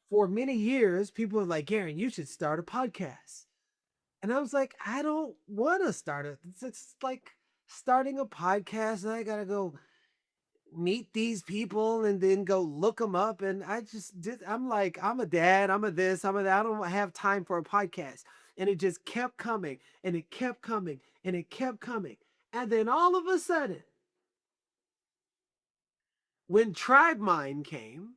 for many years, people were like, Garrain, you should start a podcast. And I was like, I don't want to start it. It's like starting a podcast and I got to go meet these people and then go look them up. And I'm like, I'm a dad, I'm a this, I'm a that. I don't have time for a podcast. And it just kept coming and it kept coming and it kept coming. And then all of a sudden, when Tribe Mind came,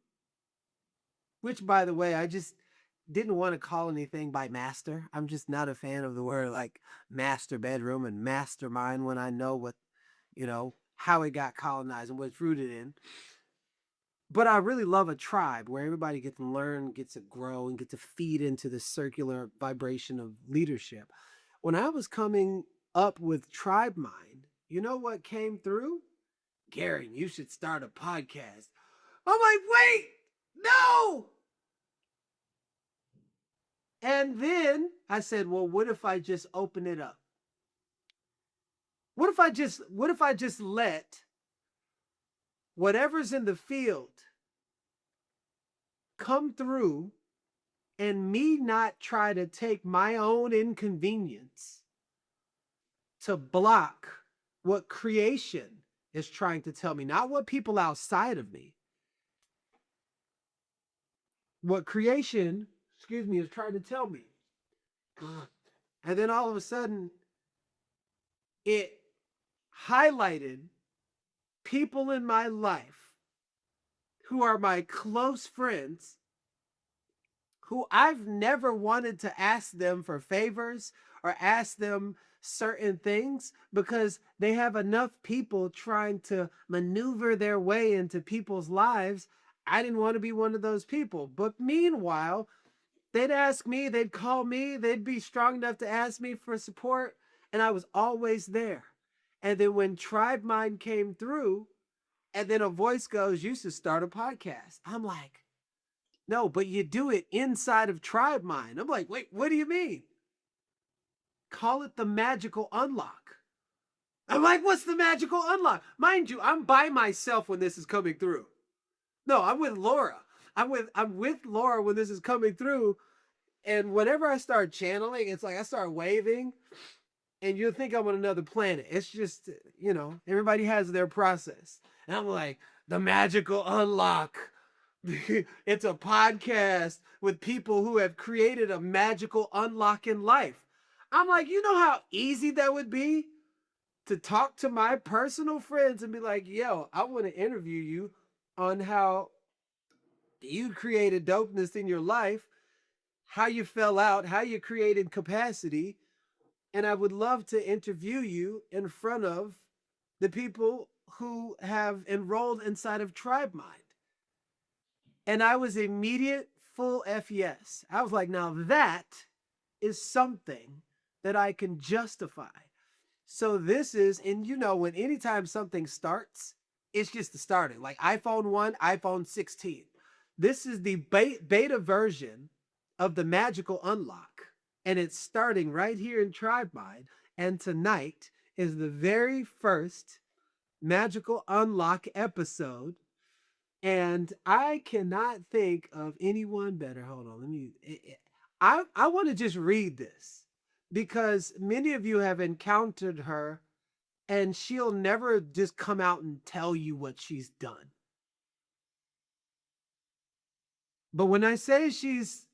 which by the way, I just didn't want to call anything by master. I'm just not a fan of the word like master bedroom and mastermind when I know what, how it got colonized and what it's rooted in. But I really love a tribe where everybody gets to learn, gets to grow, and get to feed into the circular vibration of leadership. When I was coming up with Tribe Mind, you know what came through? Garrain, you should start a podcast. I'm like, wait, no. And then I said, well, what if I just open it up? What if I just let whatever's in the field come through and me not try to take my own inconvenience to block what creation is trying to tell me, not what people outside of me, what creation, is trying to tell me. And then all of a sudden, it highlighted people in my life who are my close friends who I've never wanted to ask them for favors or ask them certain things because they have enough people trying to maneuver their way into people's lives. I didn't want to be one of those people. But meanwhile, they'd ask me, they'd call me, they'd be strong enough to ask me for support, and I was always there. And then when Tribe Mind came through, and then a voice goes, you should start a podcast. I'm like, no, but you do it inside of Tribe Mind. I'm like, wait, what do you mean? Call it the magical unlock. I'm like, what's the magical unlock? Mind you, I'm by myself when this is coming through. No, I'm with Laura. I'm with Laura when this is coming through. And whenever I start channeling, it's like I start waving and you'll think I'm on another planet. It's just, everybody has their process. And I'm like, the magical unlock. It's a podcast with people who have created a magical unlock in life. I'm like, you know how easy that would be to talk to my personal friends and be like, yo, I want to interview you on how you created dopeness in your life, how you fell out, how you created capacity. And I would love to interview you in front of the people who have enrolled inside of Tribe Mind. And I was immediate full F yes. I was like, now that is something that I can justify. So this is, and when anytime something starts, it's just the starting. Like iPhone 1, iPhone 16. This is the beta version of the magical unlock. And it's starting right here in Tribe Mind. And tonight is the very first magical unlock episode. And I cannot think of anyone better. Hold on, let me. I want to just read this because many of you have encountered her, and she'll never just come out and tell you what she's done. But when I say she's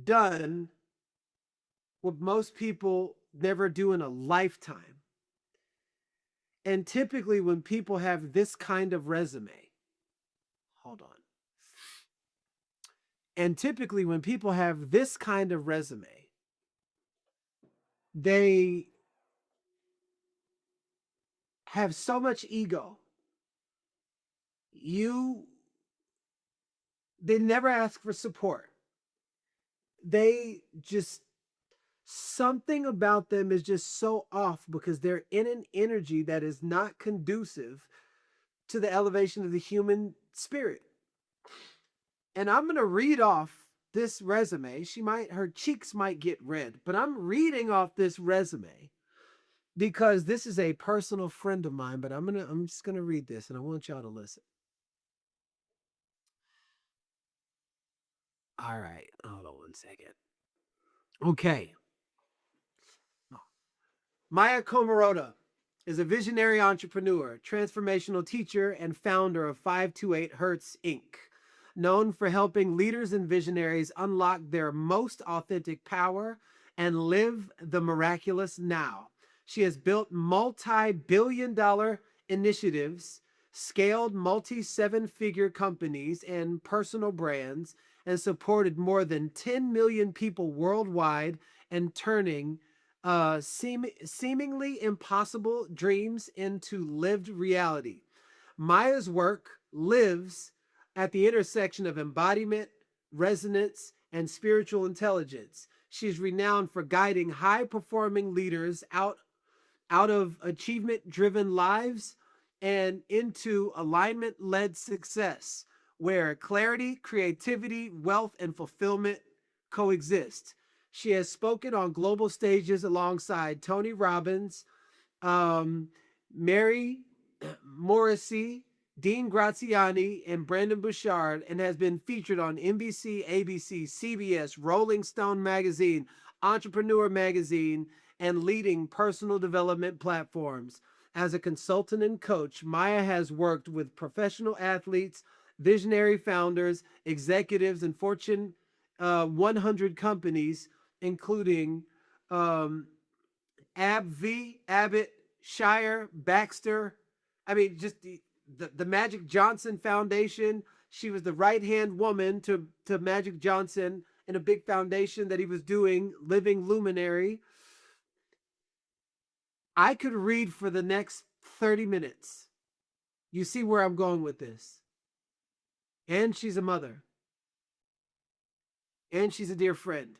done what most people never do in a lifetime, and typically when people have this kind of resume, hold on. And typically when people have this kind of resume, they have so much ego. They never ask for support. They just, something about them is just so off because they're in an energy that is not conducive to the elevation of the human spirit. And I'm going to read off this resume. Her cheeks might get red, but I'm reading off this resume because this is a personal friend of mine, but I'm just going to read this and I want y'all to listen. All right. Hold on one second. Okay. Maya Comerota is a visionary entrepreneur, transformational teacher, and founder of 528 Hertz Inc., known for helping leaders and visionaries unlock their most authentic power and live the miraculous now. She has built multi-billion-dollar initiatives, scaled multi-seven-figure companies and personal brands, and supported more than 10 million people worldwide and turning seemingly impossible dreams into lived reality. Maya's work lives at the intersection of embodiment, resonance, and spiritual intelligence. She's renowned for guiding high performing leaders out of achievement driven lives and into alignment led success, where clarity, creativity, wealth, and fulfillment coexist. She has spoken on global stages alongside Tony Robbins, um, Mary Morrissey, Dean Graziani, and Brendon Burchard, and has been featured on NBC, ABC, CBS, Rolling Stone Magazine, Entrepreneur Magazine, and leading personal development platforms. As a consultant and coach, Maya has worked with professional athletes, visionary founders, executives, and Fortune 100 companies, including um, Abbott, Shire, Baxter. I mean, just the Magic Johnson Foundation. She was the right hand woman to Magic Johnson in a big foundation that he was doing, Living Luminary. I could read for the next 30 minutes. You see where I'm going with this. And she's a mother. And she's a dear friend.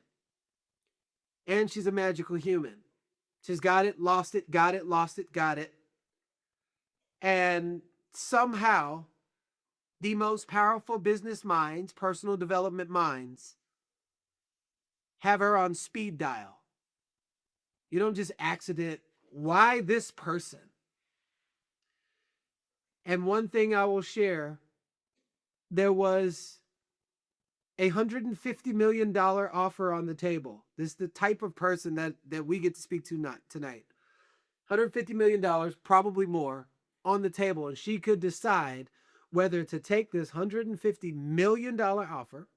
And she's a magical human. She's got it, lost it, got it, lost it, got it. And somehow, the most powerful business minds, personal development minds, have her on speed dial. You don't just accident, why this person? And one thing I will share, there was $150 million offer on the table. This is the type of person that we get to speak to tonight. $150 million, probably more, on the table. And she could decide whether to take this $150 million offer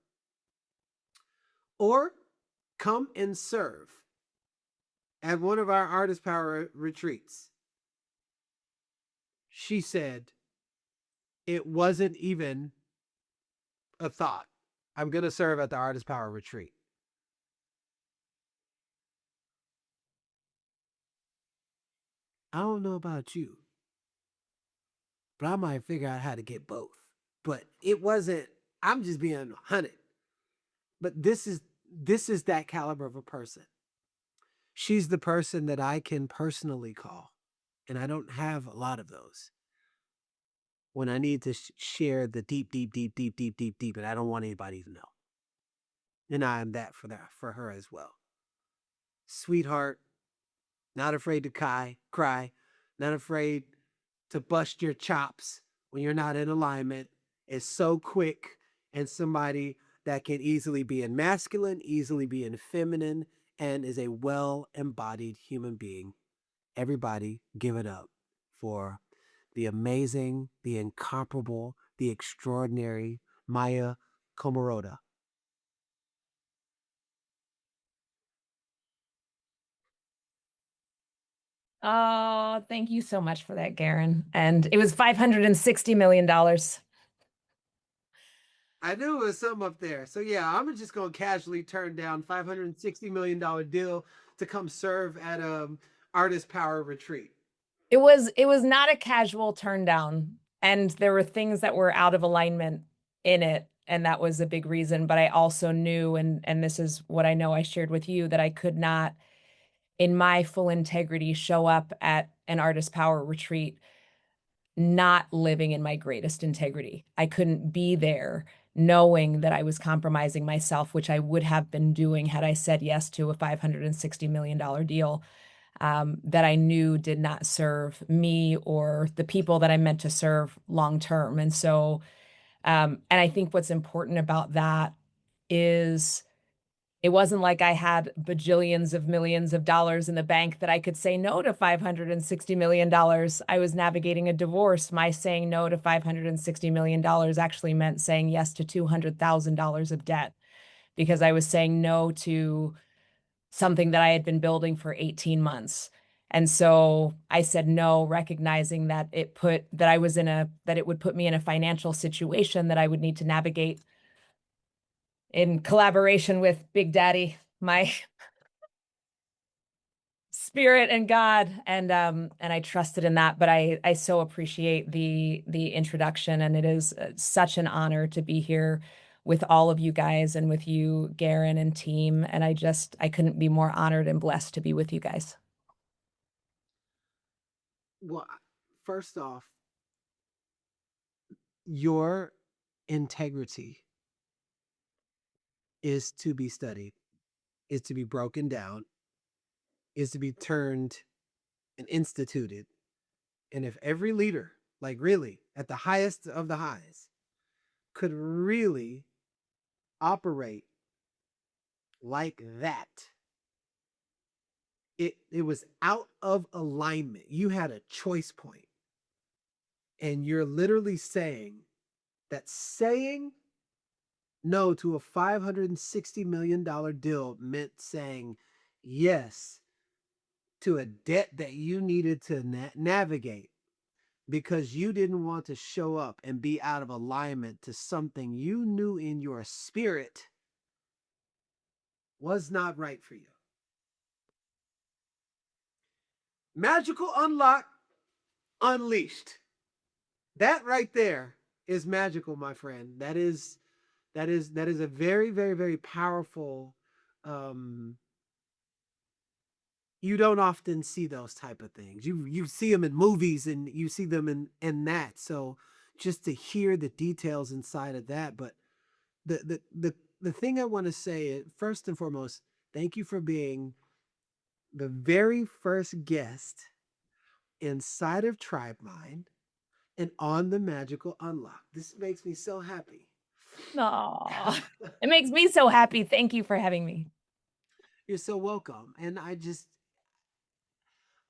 or come and serve at one of our Artist Power retreats. She said it wasn't even a thought. I'm going to serve at the Artist Power retreat. I don't know about you, but I might figure out how to get both. But it wasn't, I'm just being 100. But this is that caliber of a person. She's the person that I can personally call, and I don't have a lot of those. When I need to share the deep, and I don't want anybody to know. And I am that for her as well. Sweetheart, not afraid to cry, not afraid to bust your chops when you're not in alignment. Is so quick, and somebody that can easily be in masculine, easily be in feminine, and is a well-embodied human being. Everybody give it up for the amazing, the incomparable, the extraordinary Maya Comerota. Oh, thank you so much for that, Garrain. And it was $560 million. I knew it was something up there. So yeah, I'm just gonna casually turn down $560 million deal to come serve at Artist Power retreat. It was not a casual turn down. And there were things that were out of alignment in it. And that was a big reason. But I also knew, and this is what I know I shared with you, that I could not, in my full integrity, show up at an Artist Power retreat not living in my greatest integrity. I couldn't be there knowing that I was compromising myself, which I would have been doing had I said yes to a $560 million deal that I knew did not serve me or the people that I meant to serve long term. And so, and I think what's important about that is it wasn't like I had bajillions of millions of dollars in the bank that I could say no to $560 million. I was navigating a divorce. My saying no to $560 million actually meant saying yes to $200,000 of debt because I was saying no to something that I had been building for 18 months. And so I said no, recognizing that that it would put me in a financial situation that I would need to navigate in collaboration with Big Daddy, my spirit and God, and I trusted in that. But I so appreciate the introduction, and it is such an honor to be here with all of you guys and with you, Garrain and team. And I couldn't be more honored and blessed to be with you guys. Well, first off, your integrity is to be studied, is to be broken down, is to be turned and instituted. And if every leader, like really at the highest of the highs, could really operate like that, it was out of alignment. You had a choice point. And you're literally saying that saying no to a $560 million deal meant saying yes to a debt that you needed to navigate because you didn't want to show up and be out of alignment to something you knew in your spirit was not right for you. Magical unlock unleashed. That right there is magical, my friend. That is a very, very, very powerful. um you don't often see those type of things. You see them in movies and you see them in that. So just to hear the details inside of that. But the thing I want to say is, first and foremost, thank you for being the very first guest inside of Tribe Mind and on the Magical Unlock. This makes me so happy. Aw, it makes me so happy. Thank you for having me. You're so welcome. And I just,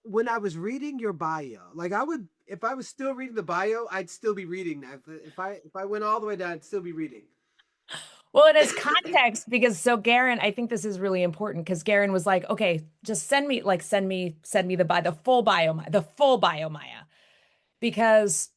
when I was reading your bio, like I would, if I was still reading the bio, I'd still be reading that. If I went all the way down, I'd still be reading. Well, it is context because so Garrain, I think this is really important because Garrain was like, okay, just send me the full bio, the full bio, Maya, because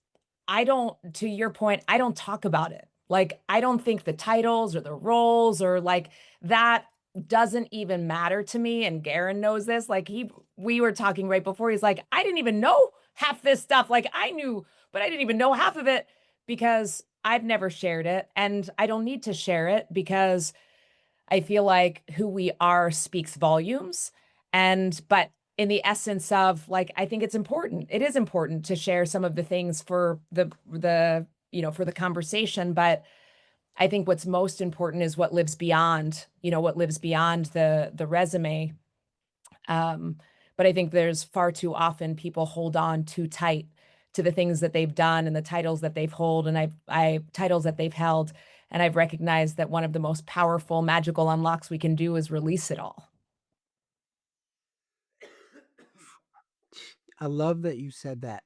I don't, to your point, I don't talk about it. Like, I don't think the titles or the roles or like that doesn't even matter to me. And Garrain knows this. Like, we were talking right before. He's like, I didn't even know half this stuff. Like, I knew, but I didn't even know half of it because I've never shared it. And I don't need to share it because I feel like who we are speaks volumes. But in the essence of like, I think it's important. It is important to share some of the things for for the conversation. But I think what's most important is what lives beyond, what lives beyond the resume. Um, but I think there's far too often people hold on too tight to the things that they've done and the titles that they've held I titles that they've held. And I've recognized that one of the most powerful magical unlocks we can do is release it all. I love that you said that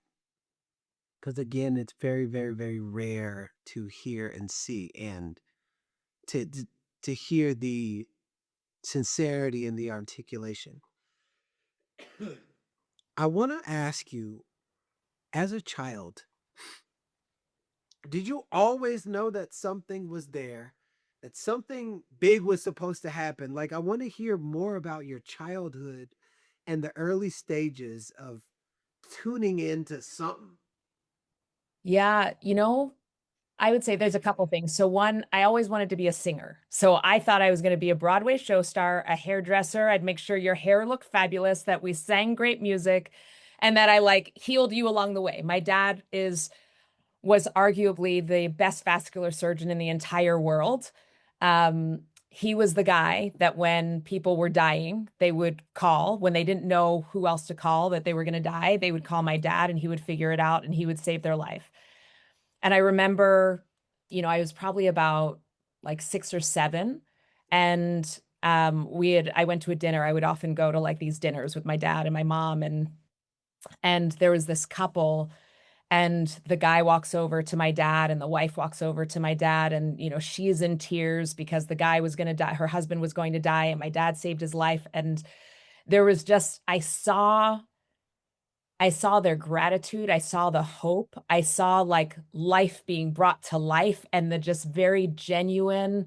because again, it's very, very, very rare to hear and see, and to hear the sincerity and the articulation. I want to ask you, as a child, did you always know that something was there, that something big was supposed to happen? Like, I want to hear more about your childhood and the early stages of tuning into something. Yeah, I would say there's a couple things. So one, I always wanted to be a singer. So I thought I was going to be a Broadway show star, a hairdresser. I'd make sure your hair looked fabulous, that we sang great music, and that I like healed you along the way. My dad was arguably the best vascular surgeon in the entire world. He was the guy that when people were dying, they would call when they didn't know who else to call, that they were going to die. They would call my dad and he would figure it out and he would save their life. And I remember, I was probably about like 6 or 7. And I went to a dinner. I would often go to like these dinners with my dad and my mom, and there was this couple, and the guy walks over to my dad and the wife walks over to my dad, and she's in tears because the guy was going to die, her husband was going to die, and my dad saved his life. And there was just, I saw their gratitude, I saw the hope, I saw like life being brought to life, and the just very genuine,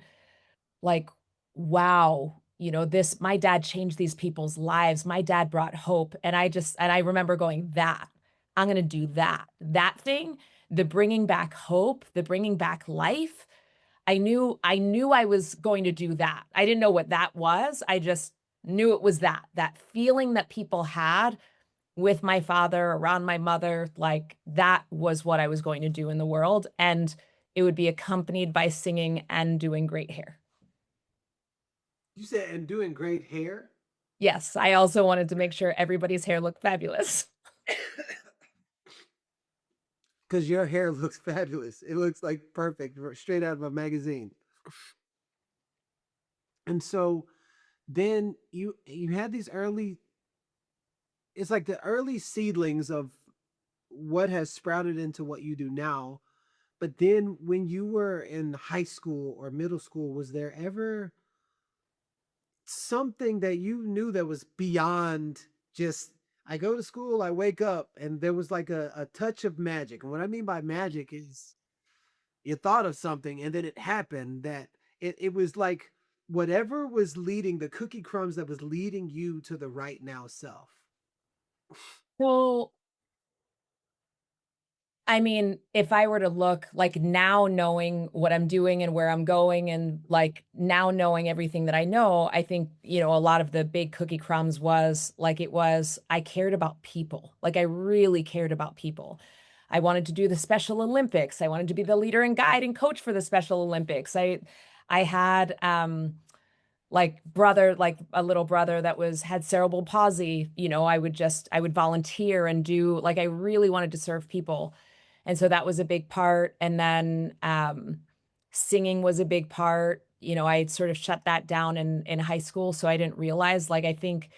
like, wow, this, my dad changed these people's lives. My dad brought hope. And I remember going, that I'm going to do that thing, the bringing back hope, the bringing back life. I knew I was going to do that. I didn't know what that was. I just knew it was that feeling that people had with my father, around my mother, like that was what I was going to do in the world. And it would be accompanied by singing and doing great hair. You said, and doing great hair? Yes, I also wanted to make sure everybody's hair looked fabulous. Because your hair looks fabulous. It looks like perfect, straight out of a magazine. And so then you had these early, it's like the early seedlings of what has sprouted into what you do now. But then when you were in high school or middle school, was there ever something that you knew that was beyond just I go to school, I wake up, and there was like a touch of magic? And what I mean by magic is you thought of something and then it happened, that it was like whatever was leading the cookie crumbs that was leading you to the right now self. So, I mean, if I were to look like now, knowing what I'm doing and where I'm going, and like now knowing everything that I know, I think, a lot of the big cookie crumbs was like, I cared about people. Like I really cared about people. I wanted to do the Special Olympics. I wanted to be the leader and guide and coach for the Special Olympics. I had like a little brother that had cerebral palsy. I would volunteer and do, like, I really wanted to serve people. And so that was a big part. And then singing was a big part. I sort of shut that down in high school, so I didn't realize, like, I think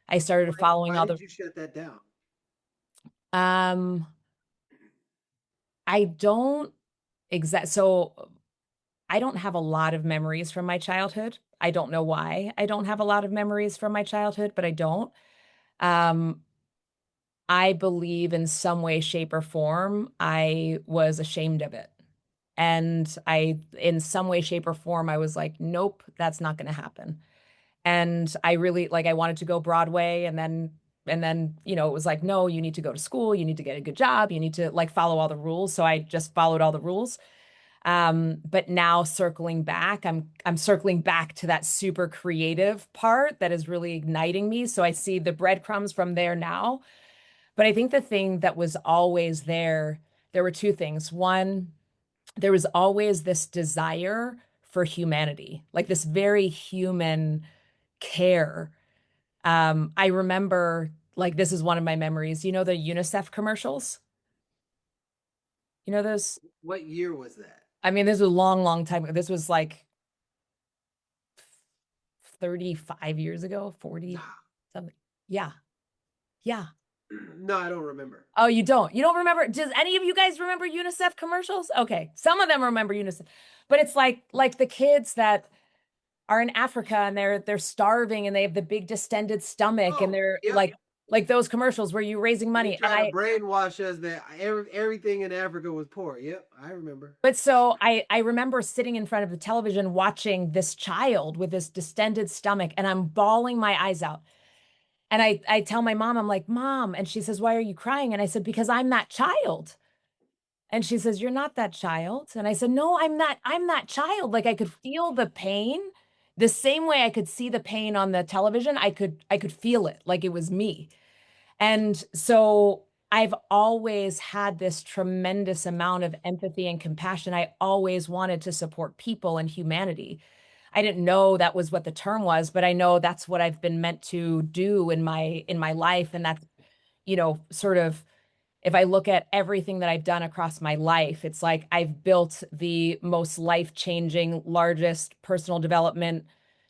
I started following Why all did the you shut that down? um I don't exact so I don't have a lot of memories from my childhood. I don't know why I don't have a lot of memories from my childhood, but I don't. Um, I believe in some way, shape, or form, I was ashamed of it. And in some way, shape, or form, I was like, nope, that's not going to happen. And I really, like, I wanted to go Broadway, and then, it was like, no, you need to go to school, you need to get a good job, you need to like follow all the rules. So I just followed all the rules. But now circling back, I'm circling back to that super creative part that is really igniting me. So I see the breadcrumbs from there now. But I think the thing that was always there were two things. One, there was always this desire for humanity, like this very human care. I remember, like, this is one of my memories. You know the UNICEF commercials? You know those? What year was that? I mean, this was a long, long time ago. This was like 35 years ago, 40 something. Yeah. Yeah. No, I don't remember. Oh, you don't? You don't remember? Does any of you guys remember UNICEF commercials? Okay. Some of them remember UNICEF. But it's like the kids that are in Africa, and they're starving, and they have the big distended stomach, and Oh, they're yep. like those commercials where you're raising And they money. And try to brainwash us that everything in Africa was poor. Yep, I remember. but so I remember sitting in front of the television watching this child with this distended stomach, and I'm bawling my eyes out. And I tell my mom, I'm like, Mom, and she says, Why are you crying? And I said, Because I'm that child. And she says, You're not that child. And I said, No, I'm that child. Like, I could feel the pain the same way I could see the pain on the television. I could feel it like it was me. And so I've always had this tremendous amount of empathy and compassion. I always wanted to support people and humanity. I didn't know that was what the term was, but I know that's what I've been meant to do in my life. And that's, sort of, if I look at everything that I've done across my life, it's like I've built the most life-changing, largest personal development,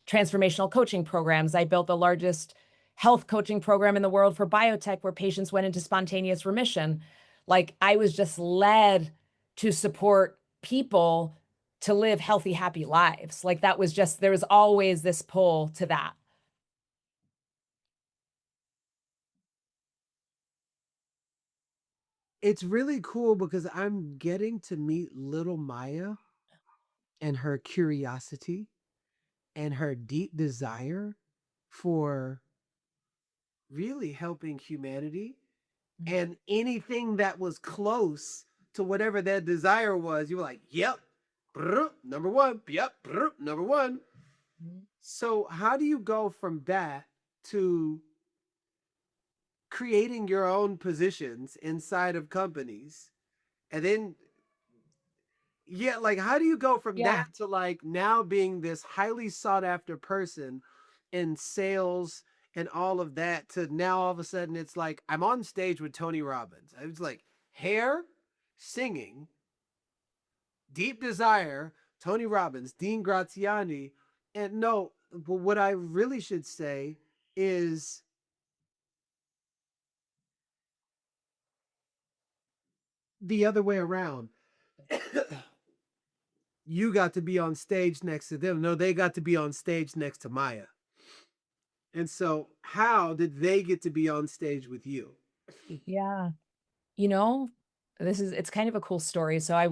transformational coaching programs. I built the largest health coaching program in the world for biotech where patients went into spontaneous remission. Like I was just led to support people to live healthy, happy lives. Like that was just, there was always this pull to that. It's really cool because I'm getting to meet little Maya and her curiosity and her deep desire for really helping humanity, and anything that was close to whatever that desire was, you were like, yep, number one, yep, number one. So, how do you go from that to creating your own positions inside of companies? And then, yeah, like, how do you go from Yeah. that to like now being this highly sought after person in sales and all of that to now all of a sudden it's like I'm on stage with Tony Robbins. I was like hair, singing, deep desire, Tony Robbins, Dean Graziani. And no, but what I really should say is the other way around. You got to be on stage next to them. No, they got to be on stage next to Maya. And so, how did they get to be on stage with you? Yeah. You know, it's kind of a cool story. So I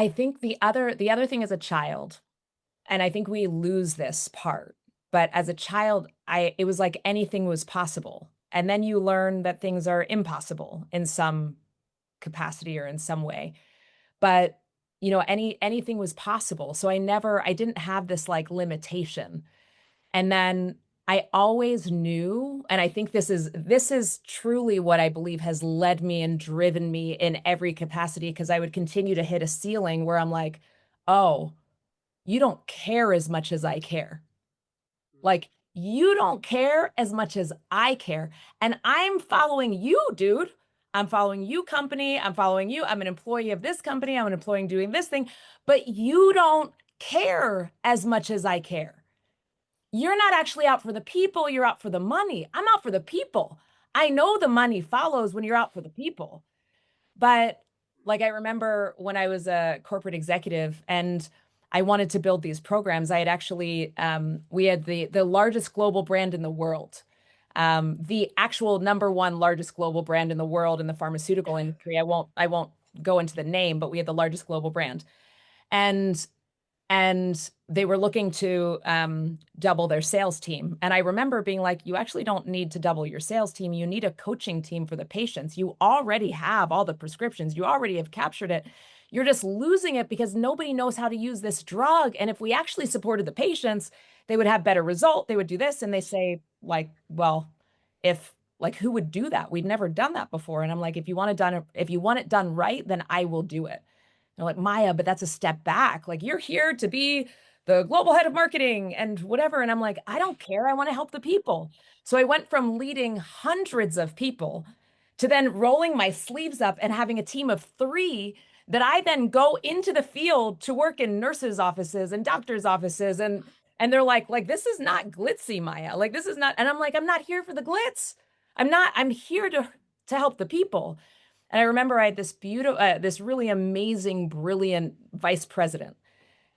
think the other thing as a child, and I think we lose this part, but as a child, it was like anything was possible. And then you learn that things are impossible in some capacity or in some way. But, anything was possible. So I didn't have this like limitation. And then I always knew, and I think this is truly what I believe has led me and driven me in every capacity because I would continue to hit a ceiling where I'm like, "Oh, you don't care as much as I care. Like, you don't care as much as I care. And I'm following you, dude. I'm following you, company. I'm following you. I'm an employee of this company. I'm an employee doing this thing, but you don't care as much as I care. You're not actually out for the people. You're out for the money. I'm out for the people. I know the money follows when you're out for the people. But like I remember when I was a corporate executive and I wanted to build these programs, I had actually we had the largest global brand in the world. The actual number one largest global brand in the world in the pharmaceutical industry. I won't go into the name, but we had the largest global brand. And they were looking to double their sales team. And I remember being like, you actually don't need to double your sales team. You need a coaching team for the patients. You already have all the prescriptions. You already have captured it. You're just losing it because nobody knows how to use this drug. And if we actually supported the patients, they would have better result. They would do this. And they say, like, well, if like who would do that? We'd never done that before. And I'm like, if you want it done right, then I will do it. They're like, Maya, but that's a step back. Like, you're here to be the global head of marketing and whatever. And I'm like, I don't care. I want to help the people. So I went from leading hundreds of people to then rolling my sleeves up and having a team of 3 that I then go into the field to work in nurses' offices and doctors' offices. And they're like, this is not glitzy, Maya. Like, this is not, and I'm like, I'm not here for the glitz. I'm here to help the people. And I remember I had this really amazing, brilliant vice president.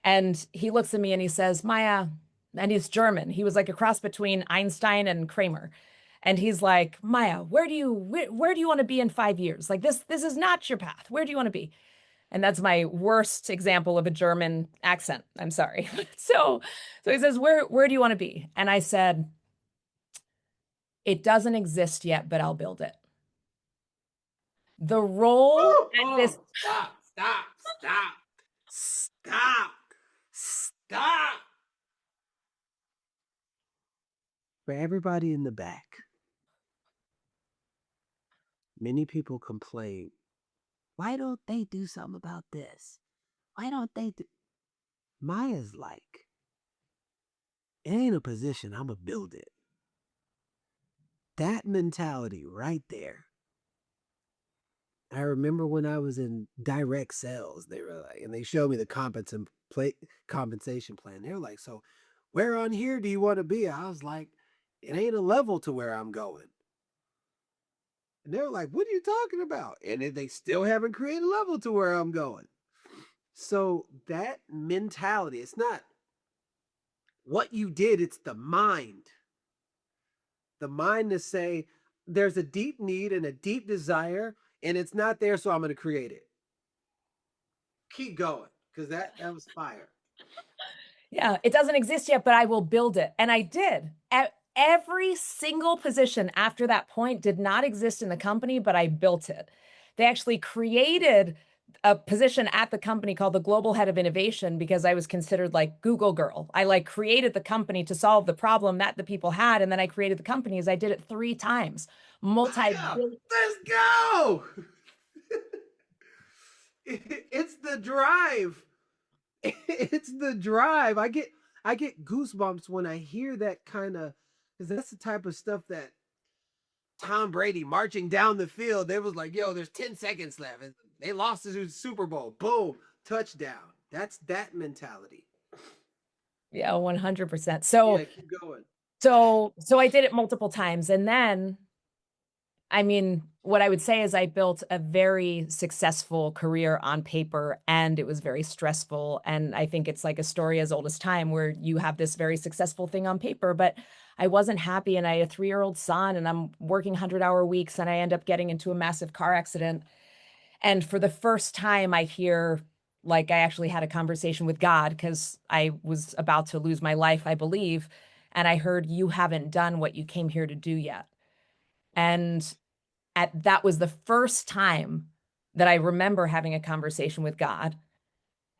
And he looks at me and he says, Maya, and he's German. He was like a cross between Einstein and Kramer. And he's like, Maya, where do you want to be in 5 years? Like this is not your path. Where do you want to be? And that's my worst example of a German accent. I'm sorry. So he says, where do you want to be? And I said, it doesn't exist yet, but I'll build it. The role at this Stop. Stop. For everybody in the back, many people complain, why don't they do something about this? Why don't they do? Maya's like, it ain't a position, I'm going to build it. That mentality right there I remember when I was in direct sales, they were like, and they showed me the compensation plan. They were like, so where on here do you want to be? I was like, it ain't a level to where I'm going. And they were like, what are you talking about? And they still haven't created a level to where I'm going. So that mentality, it's not what you did, it's the mind. The mind to say, there's a deep need and a deep desire, and it's not there, so I'm going to create it. Keep going, because that was fire. Yeah, it doesn't exist yet, but I will build it. And I did. Every single position after that point did not exist in the company, but I built it. They actually created a position at the company called the Global Head of Innovation because I was considered like Google girl. I like created the company to solve the problem that the people had, and then I created the company as I did it 3 times. Maya, let's go. It's the drive. It's the drive. I get goosebumps when I hear that kind of, because that's the type of stuff that Tom Brady marching down the field. They was like, yo, there's 10 seconds left. And they lost the Super Bowl. Boom, touchdown. That's that mentality. Yeah, 100%. Yeah, keep going. So I did it multiple times. And then, I mean, what I would say is I built a very successful career on paper, and it was very stressful. And I think it's like a story as old as time where you have this very successful thing on paper, but I wasn't happy. And I had a 3-year-old son, and I'm working 100-hour weeks, and I end up getting into a massive car accident. And for the first time, I hear, like, I actually had a conversation with God because I was about to lose my life, I believe. And I heard, you haven't done what you came here to do yet. And that was the first time that I remember having a conversation with God.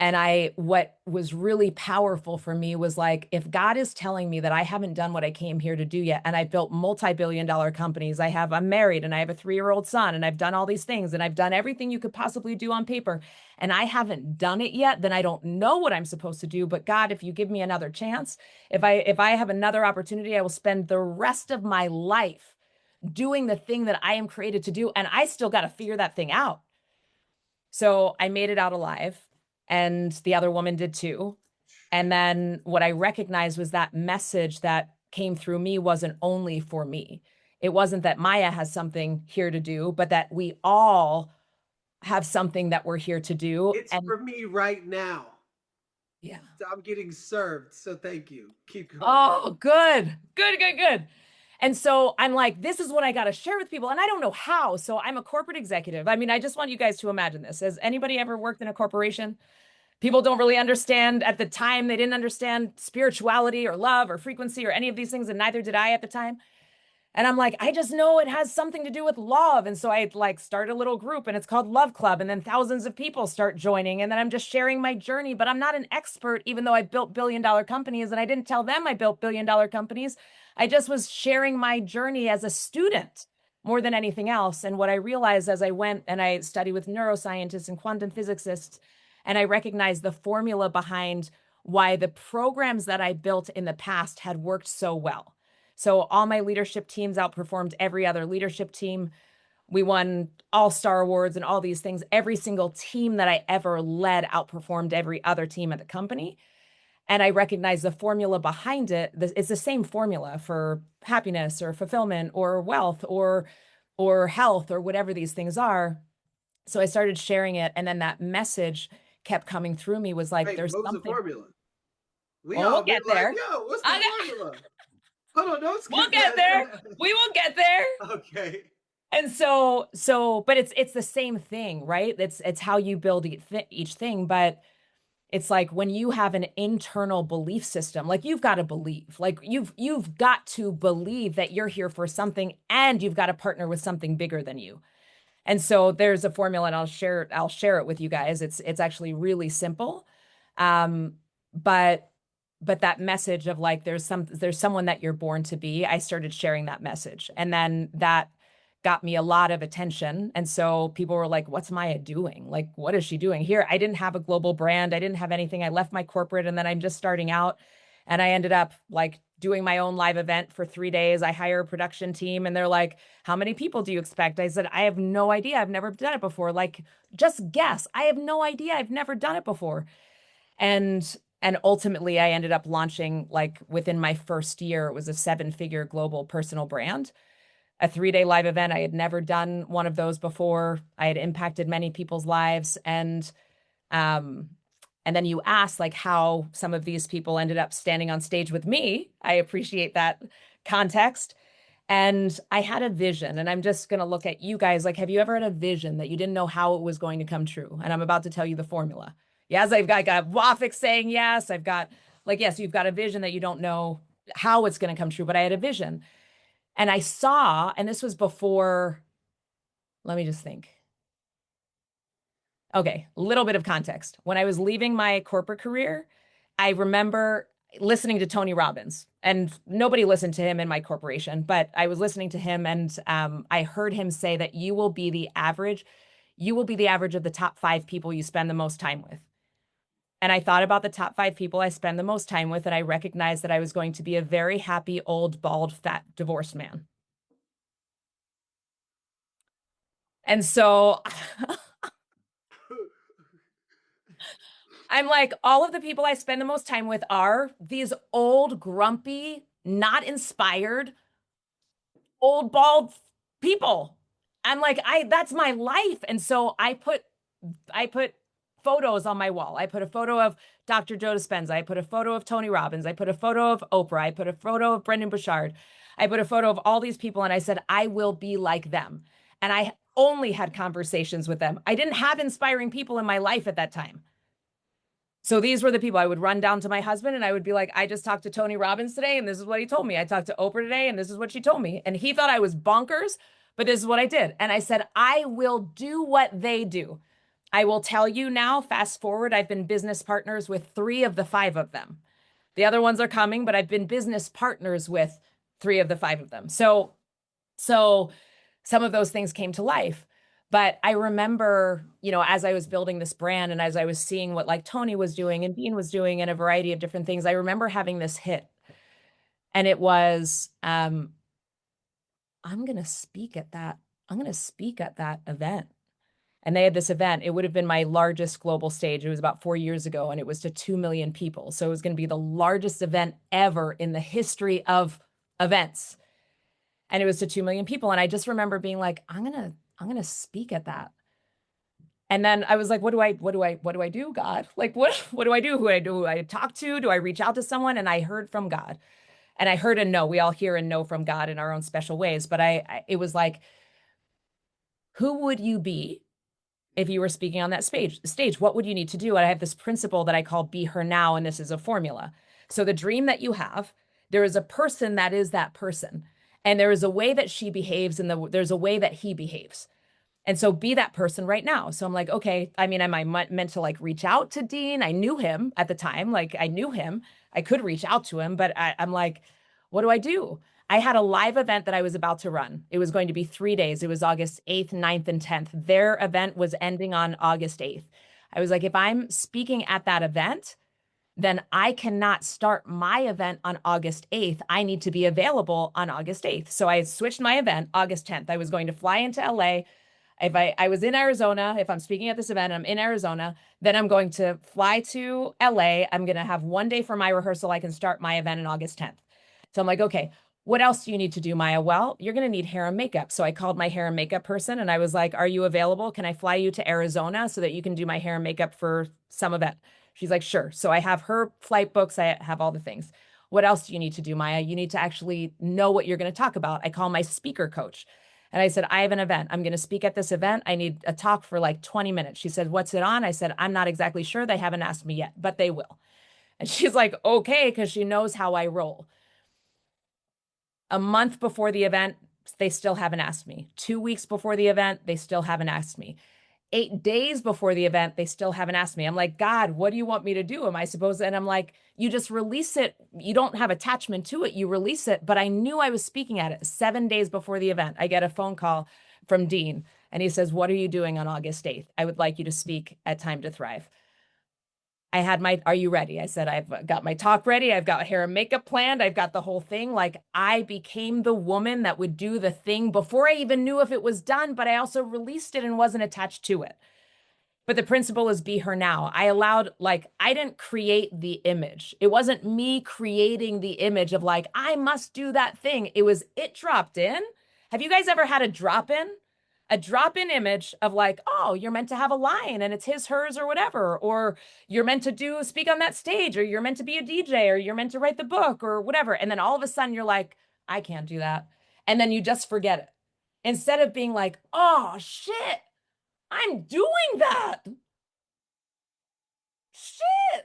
And what was really powerful for me was like, if God is telling me that I haven't done what I came here to do yet, and I've built multi-billion-dollar companies, I'm married and I have a 3-year-old son, and I've done all these things, and I've done everything you could possibly do on paper, and I haven't done it yet, then I don't know what I'm supposed to do. But God, if you give me another chance, if I have another opportunity, I will spend the rest of my life doing the thing that I am created to do. And I still got to figure that thing out. So I made it out alive, and the other woman did too. And then what I recognized was that message that came through me wasn't only for me. It wasn't that Maya has something here to do, but that we all have something that we're here to do. It's And for me right now. yeah. I'm getting served, so thank you. Keep going. Oh, good, good, good, good. And so I'm like, this is what I got to share with people. And I don't know how. So I'm a corporate executive. I mean, I just want you guys to imagine this. Has anybody ever worked in a corporation? People don't really understand at the time. They didn't understand spirituality or love or frequency or any of these things. And neither did I at the time. And I'm like, I just know it has something to do with love. And so I like start a little group, and it's called Love Club. And then thousands of people start joining. And then I'm just sharing my journey, but I'm not an expert, even though I built billion-dollar companies. And I didn't tell them I built billion-dollar companies. I just was sharing my journey as a student more than anything else. And what I realized as I went and I studied with neuroscientists and quantum physicists, and I recognized the formula behind why the programs that I built in the past had worked so well. So all my leadership teams outperformed every other leadership team. We won all-star awards and all these things. Every single team that I ever led outperformed every other team at the company. And I recognize the formula behind it. It's the same formula for happiness or fulfillment or wealth or health or whatever these things are. So I started sharing it, and then that message kept coming through me, was like, Wait, there's what was the something. formula? We Well, we'll all been get like, there. yo, what's the formula? Hold on, don't We'll skip get there. that. We will get there. Okay. And but it's the same thing, right? It's how you build each thing. But it's like when you have an internal belief system, like you've got to believe, like you've got to believe that you're here for something, and you've got to partner with something bigger than you. And so there's a formula, and I'll share it with you guys. It's actually really simple. Um, but that message of like there's someone that you're born to be, I started sharing that message. And then that got me a lot of attention. And so people were like, what's Maya doing? Like, what is she doing here? I didn't have a global brand. I didn't have anything. I left my corporate, and then I'm just starting out. And I ended up like doing my own live event for 3 days. I hire a production team and they're like, "How many people do you expect?" I said, "I have no idea. I've never done it before. Like, just guess. I have no idea. I've never done it before." And ultimately I ended up launching, like, within my first year, it was a 7-figure global personal brand, a 3-day live event. I had never done one of those before. I had impacted many people's lives. Um, and then you ask, like, how some of these people ended up standing on stage with me. I appreciate that context. And I had a vision, and I'm just going to look at you guys. Like, have you ever had a vision that you didn't know how it was going to come true? And I'm about to tell you the formula. Yes, I got Wafik saying yes. I've got, like, yes, you've got a vision that you don't know how it's going to come true, but I had a vision. And I saw, and this was before, let me just think. Okay, a little bit of context. When I was leaving my corporate career, I remember listening to Tony Robbins, and nobody listened to him in my corporation, but I was listening to him, and I heard him say that you will be the average of the top 5 people you spend the most time with. And I thought about the top 5 people I spend the most time with, and I recognized that I was going to be a very happy, old, bald, fat, divorced man. And so I'm like, all of the people I spend the most time with are these old, grumpy, not inspired, old, bald people. I'm like, that's my life. And so I put photos on my wall. I put a photo of Dr. Joe Dispenza. I put a photo of Tony Robbins. I put a photo of Oprah. I put a photo of Brendon Burchard. I put a photo of all these people, and I said, I will be like them. And I only had conversations with them. I didn't have inspiring people in my life at that time. So these were the people I would run down to my husband, and I would be like, I just talked to Tony Robbins today, and this is what he told me. I talked to Oprah today, and this is what she told me. And he thought I was bonkers, but this is what I did. And I said, I will do what they do. I will tell you now, fast forward, I've been business partners with 3 of the 5 of them. The other ones are coming, but I've been business partners with 3 of the 5 of them. So some of those things came to life. But I remember, as I was building this brand and as I was seeing what, like, Tony was doing and Dean was doing and a variety of different things, I remember having this hit. And it was, I'm going to speak at that event. And they had this event. It would have been my largest global stage. It was about 4 years ago, and it was to 2 million people. So it was going to be the largest event ever in the history of events. And it was to 2 million people. And I just remember being like, I'm going to speak at that. And then I was like, what do I do, God? Like, what do I do? Who do I talk to? Do I reach out to someone? And I heard from God, and I heard a no. We all hear and know from God in our own special ways. But it was like, who would you be if you were speaking on that stage? What would you need to do? And I have this principle that I call Be Her Now, and this is a formula. So the dream that you have, there is a person that is that person. And there is a way that she behaves, and there's a way that he behaves. And so be that person right now. So I'm like, okay, I mean, am I meant to, like, reach out to Dean? I knew him at the time. Like, I knew him. I could reach out to him, but I'm like, what do I do? I had a live event that I was about to run. It was going to be 3 days. It was August 8th, 9th, and 10th. Their event was ending on August 8th. I was like, if I'm speaking at that event, then I cannot start my event on August 8th. I need to be available on August 8th. So I switched my event August 10th. I was going to fly into LA. If I was in Arizona, if I'm speaking at this event, I'm in Arizona, then I'm going to fly to LA. I'm going to have 1 day for my rehearsal. I can start my event on August 10th. So I'm like, okay, what else do you need to do, Maya? Well, you're going to need hair and makeup. So I called my hair and makeup person, and I was like, are you available? Can I fly you to Arizona so that you can do my hair and makeup for some event? She's like, sure. So I have her flight books. I have all the things. What else do you need to do, Maya? You need to actually know what you're going to talk about. I call my speaker coach. And I said, I have an event. I'm going to speak at this event. I need a talk for like 20 minutes. She said, what's it on? I said, I'm not exactly sure. They haven't asked me yet, but they will. And she's like, okay, because she knows how I roll. A month before the event, they still haven't asked me. 2 weeks before the event, they still haven't asked me. 8 days before the event, they still haven't asked me. I'm like, God, what do you want me to do? Am I supposed to? And I'm like, you just release it. You don't have attachment to it. You release it. But I knew I was speaking at it. 7 days before the event, I get a phone call from Dean, and he says, what are you doing on August 8th? I would like you to speak at Time to Thrive. I had my, are you ready? I said, I've got my talk ready. I've got hair and makeup planned. I've got the whole thing. Like I became the woman that would do the thing before I even knew if it was done, but I also released it and wasn't attached to it. But the principle is be her now. I allowed, like, I didn't create the image. It wasn't me creating the image of like, I must do that thing. It dropped in. Have you guys ever had a drop in? A drop in image of like, oh, you're meant to have a line and it's his, hers, or whatever. Or you're meant to speak on that stage, or you're meant to be a DJ, or you're meant to write the book, or whatever. And then all of a sudden you're like, I can't do that. And then you just forget it. Instead of being like, oh, shit, I'm doing that. Shit.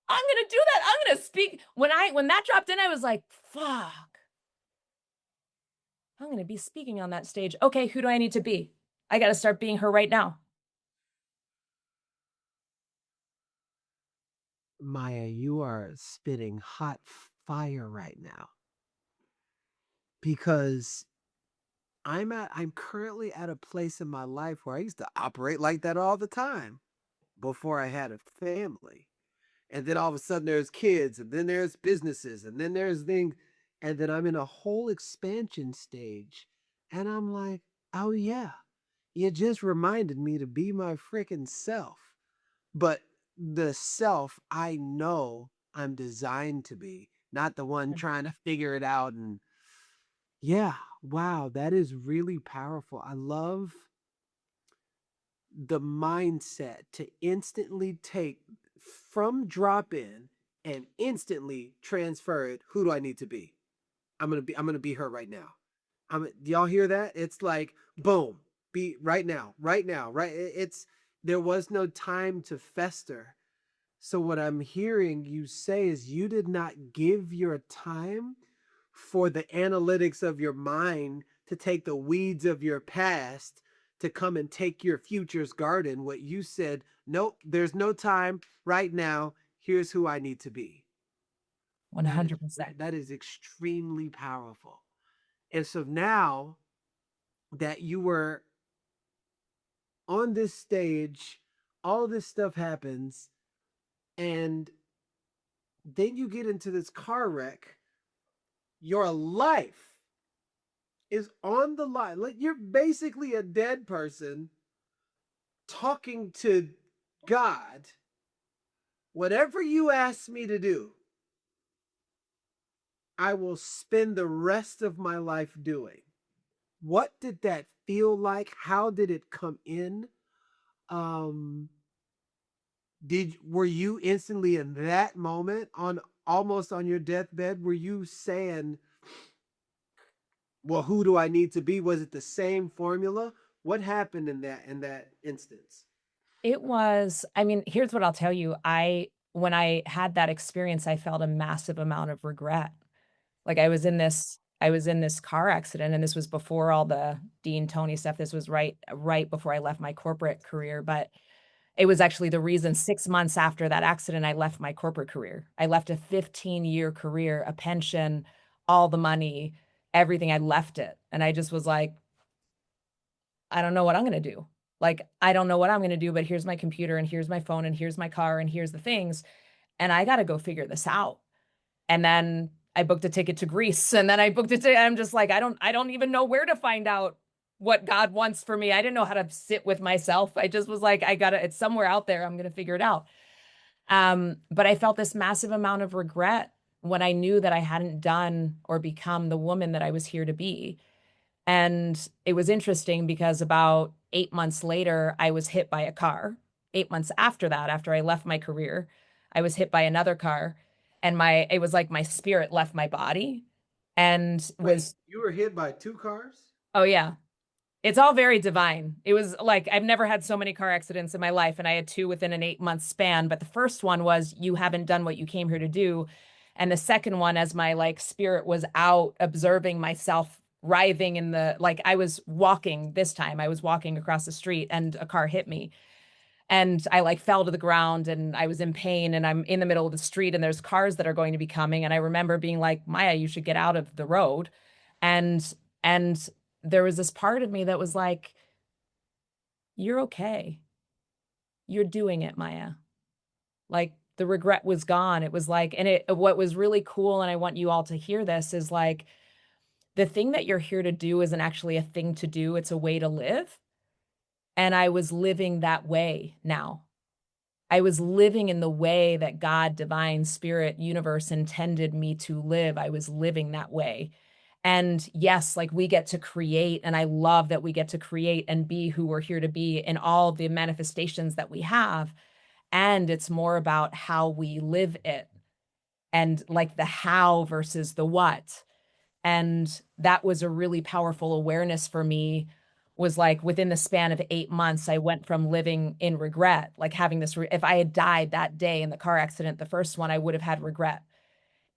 I'm gonna do that. I'm gonna speak. When that dropped in, I was like, fuck. I'm gonna be speaking on that stage. Okay, who do I need to be? I gotta start being her right now. Maya, you are spitting hot fire right now because I'm currently at a place in my life where I used to operate like that all the time before I had a family. And then all of a sudden there's kids, and then there's businesses, and then there's things, and then I'm in a whole expansion stage. And I'm like, oh yeah, you just reminded me to be my freaking self. But the self I know I'm designed to be, not the one trying to figure it out. And yeah, wow, that is really powerful. I love the mindset to instantly take from drop in and instantly transfer it. Who do I need to be? I'm gonna be her right now. Do y'all hear that? It's like boom, be right now, right now, right. It's there was no time to fester. So what I'm hearing you say is you did not give your time for the analytics of your mind to take the weeds of your past to come and take your future's garden. What you said, nope, there's no time right now. Here's who I need to be. That is 100%. that is extremely powerful. And so now that you were on this stage, all this stuff happens, and then you get into this car wreck. Your life is on the line. Like you're basically a dead person talking to God. Whatever you ask me to do, I will spend the rest of my life doing. What did that feel like? How did it come in? Um, did were you instantly in that moment on almost on your deathbed? Were you saying, well, who do I need to be? Was it the same formula? What happened in that instance? It was, I mean, here's what I'll tell you. When I had that experience, I felt a massive amount of regret. Like I was in this car accident, and this was before all the Dean Tony stuff. This was right before I left my corporate career, but it was actually the reason 6 months after that accident I left my corporate career. I left a 15-year career, a pension, all the money, everything. I left it. And I just was like, I don't know what I'm going to do. Like, I don't know what I'm going to do, but here's my computer and here's my phone and here's my car and here's the things. And I got to go figure this out. And then I booked a ticket to Greece, and then I booked it to, I'm just like, I don't even know where to find out what God wants for me. I didn't know how to sit with myself. I just was like, it's somewhere out there. I'm going to figure it out. But I felt this massive amount of regret when I knew that I hadn't done or become the woman that I was here to be. And it was interesting because about 8 months later, I was hit by a car. 8 months after that, after I left my career, I was hit by another car, and it was like my spirit left my body and Wait, was, you were hit by two cars? oh yeah, it's all very divine. It was like, I've never had so many car accidents in my life, and I had two within an 8 month span. But the first one was, you haven't done what you came here to do. And the second one, as my like spirit was out observing myself writhing in the, like I was walking this time, I was walking across the street and a car hit me. And I like fell to the ground and I was in pain, and I'm in the middle of the street and there's cars that are going to be coming. And I remember being like, Maya, you should get out of the road. And there was this part of me that was like, you're okay. You're doing it, Maya. Like the regret was gone. It was like, and what was really cool, and I want you all to hear this, is like the thing that you're here to do isn't actually a thing to do, it's a way to live. And I was living that way now. I was living in the way that God, divine, spirit, universe intended me to live. I was living that way. And yes, like we get to create, and I love that we get to create and be who we're here to be in all the manifestations that we have. And it's more about how we live it, and like the how versus the what. And that was a really powerful awareness for me, was like within the span of 8 months, I went from living in regret, like having this if I had died that day in the car accident, the first one, I would have had regret.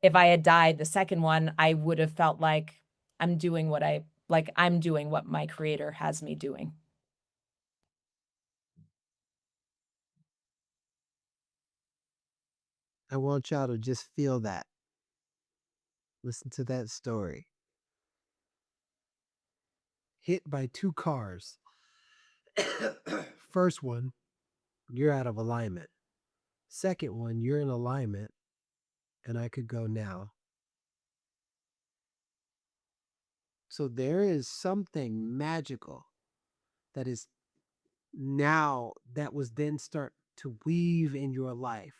If I had died the second one, I would have felt like I'm doing what my creator has me doing. I want y'all to just feel that. Listen to that story. Hit by two cars. First one, you're out of alignment. Second one, you're in alignment, and I could go now. So there is something magical that is now that was then start to weave in your life.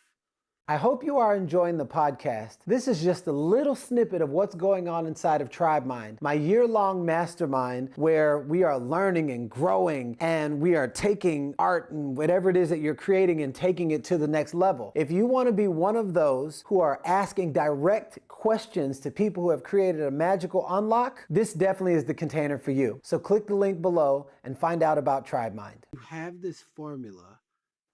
I hope you are enjoying the podcast. This is just a little snippet of what's going on inside of Tribe Mind, my year-long mastermind where we are learning and growing, and we are taking art and whatever it is that you're creating and taking it to the next level. If you want to be one of those who are asking direct questions to people who have created a magical unlock, this definitely is the container for you. So click the link below and find out about Tribe Mind. You have this formula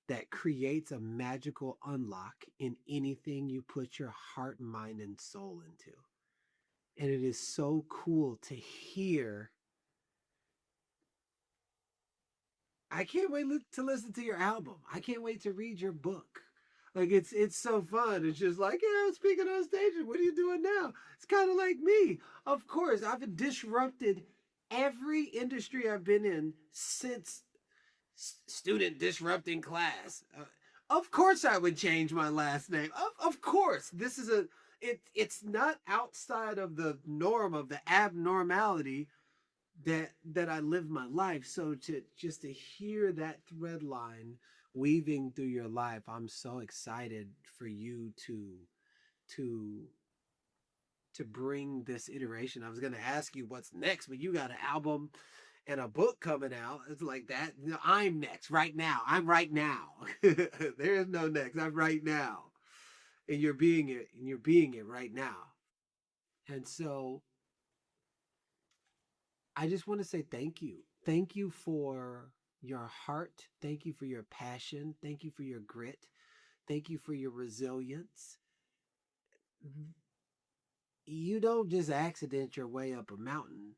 that creates a magical unlock in anything you put your heart, mind, and soul into. And it is so cool to hear. I can't wait to listen to your album. I can't wait to read your book. Like it's so fun. It's just like, yeah, I'm speaking on stage. What are you doing now? It's kind of like me. Of course, I've disrupted every industry I've been in since student disrupting class. Of course, I would change my last name. Of course, this is it's not outside of the norm of the abnormality that I live my life. So to just to hear that thread line weaving through your life, I'm so excited for you to to bring this iteration. I was going to ask you what's next, but you got an album and a book coming out. It's like that. You know, I'm next right now. I'm right now. There is no next. I'm right now. And you're being it, and you're being it right now. And so I just want to say thank you. Thank you for your heart. Thank you for your passion. Thank you for your grit. Thank you for your resilience. You don't just accident your way up a mountain.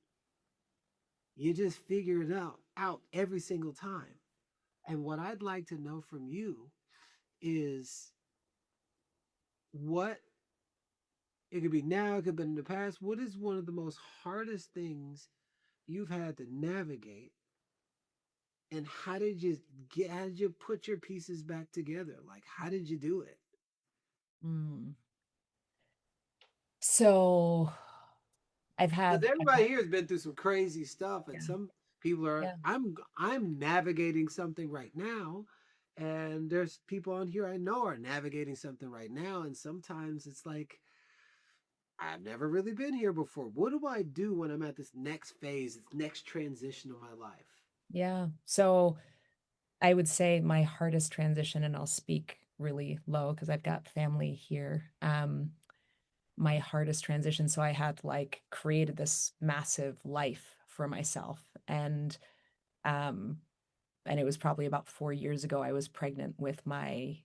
You just figure it out every single time. And what I'd like to know from you is what it could be now, it could be in the past. What is one of the most hardest things you've had to navigate? And how did you put your pieces back together? Like how did you do it? Mm. So Because I've had, everybody here has been through some crazy stuff, and yeah, some people are. yeah. I'm navigating something right now, and there's people on here I know are navigating something right now, and sometimes it's like I've never really been here before. What do I do when I'm at this next phase, this next transition of my life? Yeah. So I would say my hardest transition, and I'll speak really low because I've got family here. My hardest transition. So I had like created this massive life for myself. Um, and it was probably about 4 years ago, I was pregnant with my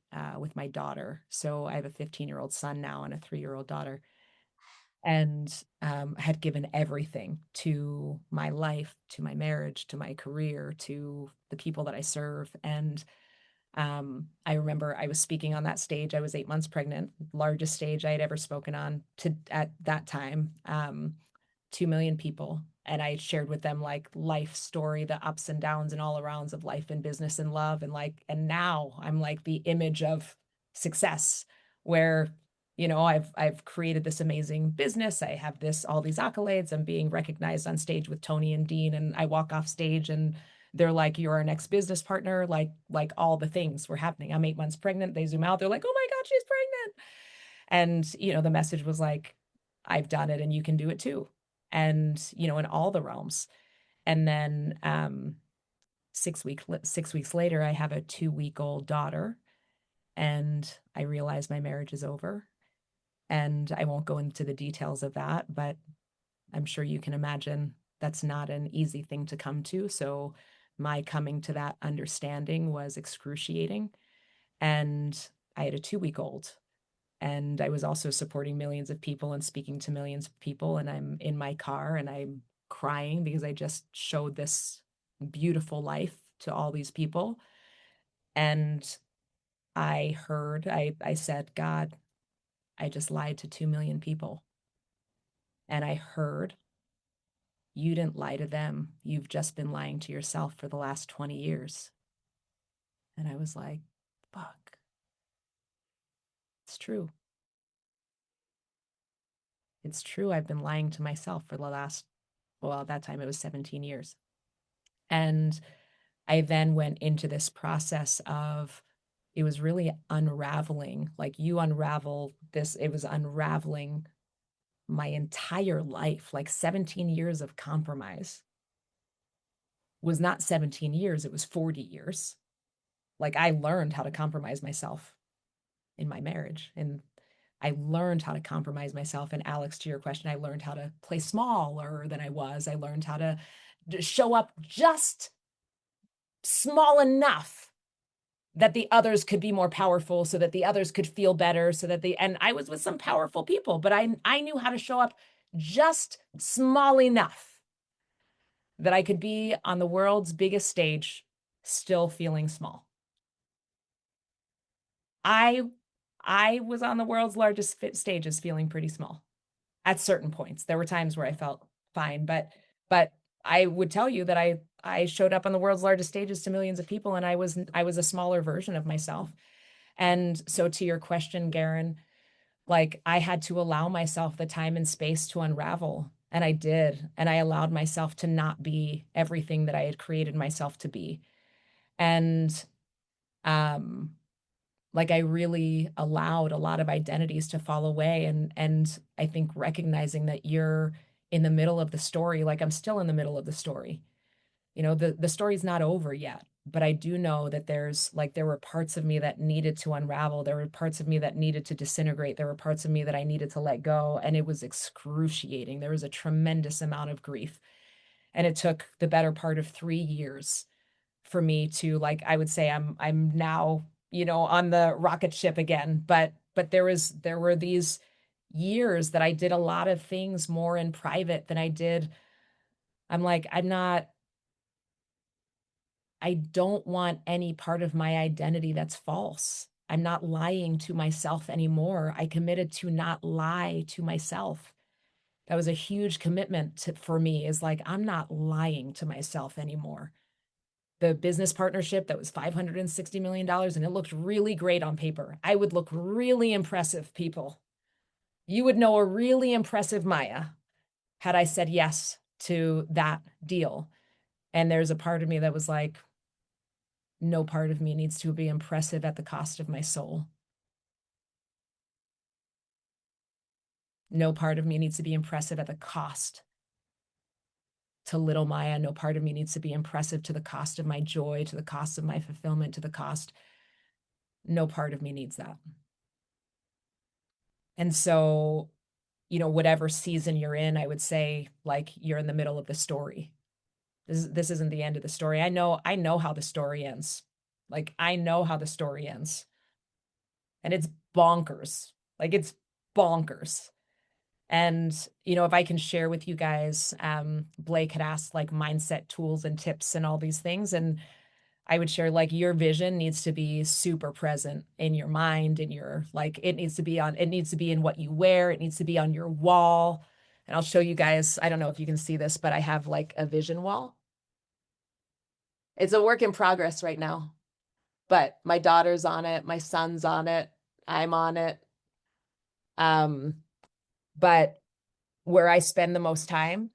daughter. So I have a 15-year-old son now and a 3-year-old daughter. And I had given everything to my life, to my marriage, to my career, to the people that I serve. And I remember I was speaking on that stage. I was 8 months pregnant, largest stage I had ever spoken on to at that time, 2 million people. And I shared with them like life story, the ups and downs and all arounds of life and business and love. And like, and now I'm like the image of success where, you know, I've created this amazing business. I have all these accolades. I'm being recognized on stage with Tony and Dean, and I walk off stage and they're like, "You're our next business partner." Like all the things were happening. I'm 8 months pregnant. They zoom out. They're like, "Oh my God, she's pregnant." And, you know, the message was like, "I've done it and you can do it too." And, you know, in all the realms. And then 6 weeks later, I have a 2-week-old daughter, and I realize my marriage is over. And I won't go into the details of that, but I'm sure you can imagine that's not an easy thing to come to. So my coming to that understanding was excruciating. And I had a 2-week-old, and I was also supporting millions of people and speaking to millions of people. And I'm in my car and I'm crying because I just showed this beautiful life to all these people. And I said, "God, I just lied to 2 million people." And I heard, "You didn't lie to them. You've just been lying to yourself for the last 20 years." And I was like, fuck, it's true. It's true. I've been lying to myself for the last, well, at that time it was 17 years. And I then went into this process of, it was really unraveling, like you unravel this, it was unraveling my entire life. Like 17 years of compromise was not 17 years, it was 40 years. Like I learned how to compromise myself in my marriage, and I learned how to compromise myself. And Alex, to your question, I learned how to play smaller than I was. I learned how to show up just small enough that the others could be more powerful, so that the others could feel better, so that and I was with some powerful people, but I knew how to show up just small enough that I could be on the world's biggest stage still feeling small. I I was on the world's largest stages feeling pretty small at certain points. There were times where I felt fine, but I would tell you that I showed up on the world's largest stages to millions of people, and I was a smaller version of myself. And so to your question, Garrain, like I had to allow myself the time and space to unravel, and I did. And I allowed myself to not be everything that I had created myself to be. And um like I really allowed a lot of identities to fall away. And I think recognizing that you're in the middle of the story, like I'm still in the middle of the story. You know, the story's not over yet, but I do know that there were parts of me that needed to unravel. There were parts of me that needed to disintegrate. There were parts of me that I needed to let go, and it was excruciating. There was a tremendous amount of grief, and it took the better part of 3 years for me to, like, I would say I'm now, you know, on the rocket ship again, but there were these years that I did a lot of things more in private than I did. I'm like, I don't want any part of my identity that's false. I'm not lying to myself anymore. I committed to not lie to myself. That was a huge commitment for me, is like, I'm not lying to myself anymore. The business partnership that was $560 million, and it looked really great on paper. I would look really impressive, people. You would know a really impressive Maya had I said yes to that deal. And there's a part of me that was like, no part of me needs to be impressive at the cost of my soul. No part of me needs to be impressive at the cost to little Maya. No part of me needs to be impressive to the cost of my joy, to the cost of my fulfillment, to the cost. No part of me needs that. And so, you know, whatever season you're in, I would say, like, you're in the middle of the story. This isn't the end of the story. I know how the story ends. Like, I know how the story ends. And it's bonkers. Like, it's bonkers. And, you know, if I can share with you guys, Blake had asked like mindset tools and tips and all these things. And I would share, like, your vision needs to be super present in your mind, in your, like, it needs to be in what you wear. It needs to be on your wall. And I'll show you guys, I don't know if you can see this, but I have like a vision wall. It's a work in progress right now, but my daughter's on it. My son's on it. I'm on it. Um, but where I spend the most time,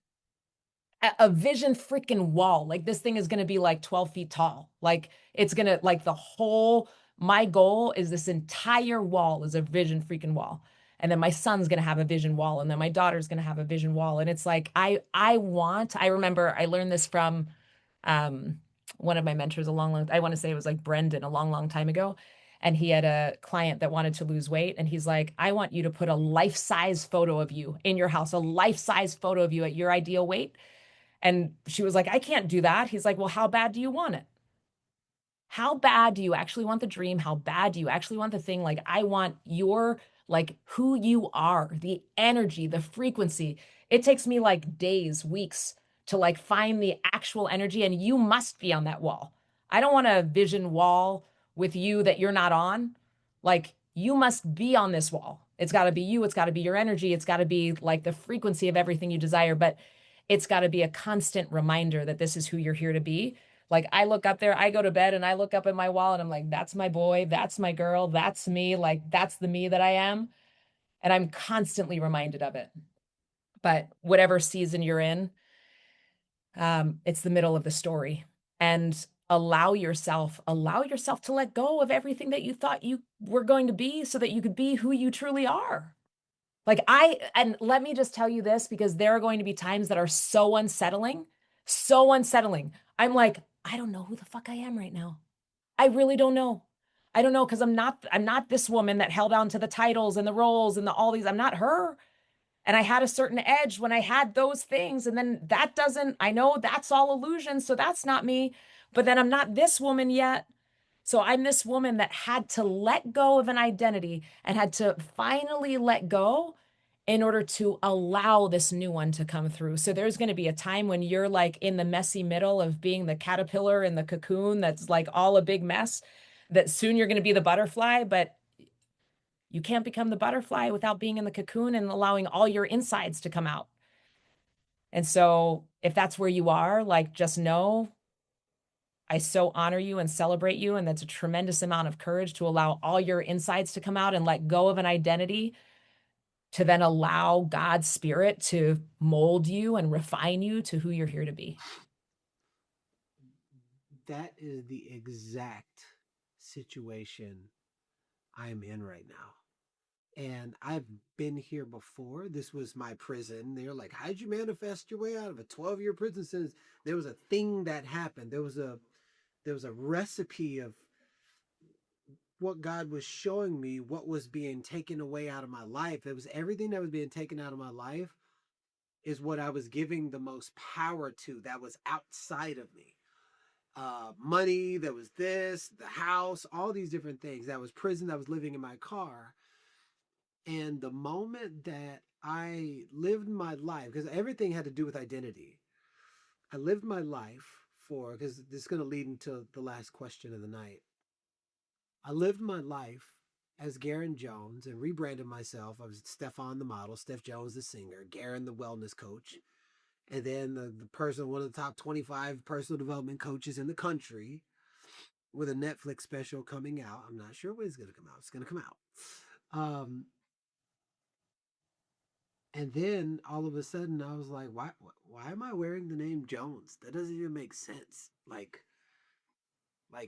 a vision freaking wall. Like this thing is going to be like 12 feet tall. Like it's going to like the whole, my goal is this entire wall is a vision freaking wall. And then my son's going to have a vision wall. And then my daughter's going to have a vision wall. And it's like, I remember I learned this from, um, one of my mentors I want to say it was like Brendon a long, long time ago. And he had a client that wanted to lose weight. And he's like, I want you to put a life-size photo of you in your house, a life-size photo of you at your ideal weight. And she was like, I can't do that. He's like, well, how bad do you want it? How bad do you actually want the dream? How bad do you actually want the thing? Like, I want your, like, who you are, the energy, the frequency. It takes me like days, weeks to like find the actual energy, and you must be on that wall. I don't want a vision wall with you that you're not on. Like, you must be on this wall. It's got to be you. It's got to be your energy. It's got to be like the frequency of everything you desire. But it's got to be a constant reminder that this is who you're here to be. Like I look up there, I go to bed and I look up at my wall and I'm like, that's my boy, that's my girl, that's me. Like that's the me that I am. And I'm constantly reminded of it. But whatever season you're in, it's the middle of the story. And allow yourself to let go of everything that you thought you were going to be so that you could be who you truly are. And let me just tell you this, because there are going to be times that are so unsettling, so unsettling. I'm like, I don't know who the fuck I am right now. I really don't know. I don't know because I'm not this woman that held on to the titles and the roles and all these. I'm not her. And I had a certain edge when I had those things. And then I know that's all illusion. So that's not me. But then I'm not this woman yet. So I'm this woman that had to let go of an identity and had to finally let go in order to allow this new one to come through. So there's going to be a time when you're like in the messy middle of being the caterpillar in the cocoon that's like all a big mess, that soon you're going to be the butterfly, but you can't become the butterfly without being in the cocoon and allowing all your insides to come out. And so if that's where you are, like just know I so honor you and celebrate you. And that's a tremendous amount of courage to allow all your insides to come out and let go of an identity to then allow God's spirit to mold you and refine you to who you're here to be. That is the exact situation I'm in right now. And I've been here before. This was my prison. They're like, how'd you manifest your way out of a 12-year prison sentence? There was a thing that happened. There was a recipe of what God was showing me, what was being taken away out of my life. It was everything that was being taken out of my life is what I was giving the most power to, that was outside of me. Money, there was this, the house, all these different things. That was prison, that was living in my car. And the moment that I lived my life, because everything had to do with identity, I lived my life because this is going to lead into the last question of the night. I lived my life as Garrain Jones and rebranded myself. I was Stefan the model, Steph Jones the singer, Garrain the wellness coach, and then the person, one of the top 25 personal development coaches in the country, with a Netflix special coming out. I'm not sure when it's going to come out. It's going to come out. And then all of a sudden, I was like, why am I wearing the name Jones? That doesn't even make sense. Like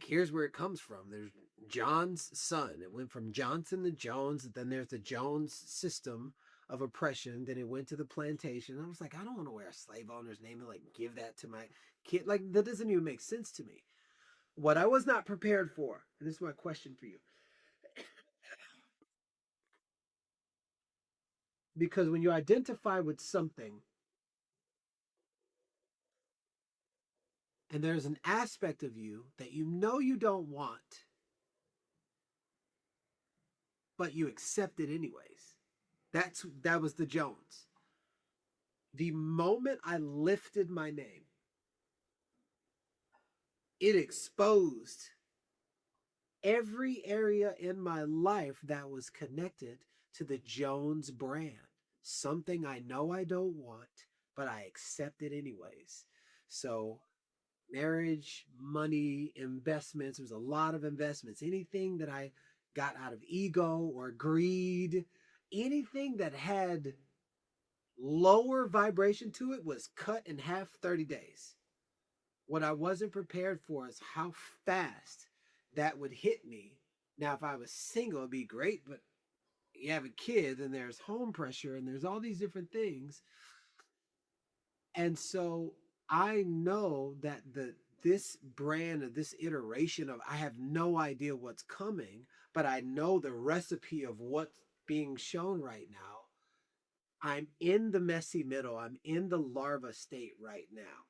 here's where it comes from. There's John's son. It went from Johnson to Jones. Then there's the Jones system of oppression. Then it went to the plantation. I was like, I don't want to wear a slave owner's name and like give that to my kid. Like that doesn't even make sense to me. What I was not prepared for, and this is my question for you, because when you identify with something and there's an aspect of you that you know you don't want, but you accept it anyways. That was the Jones. The moment I lifted my name, it exposed every area in my life that was connected to the Jones brand. Something I know I don't want, but I accept it anyways. So, marriage, money, investments, there was a lot of investments. Anything that I got out of ego or greed. Anything that had lower vibration to it was cut in half 30 days. What I wasn't prepared for is how fast that would hit me. Now, if I was single, it'd be great, but you have a kid and there's home pressure and there's all these different things. And so I know that this brand of this iteration of I have no idea what's coming, but I know the recipe of what's being shown right now. I'm in the messy middle. I'm in the larva state right now.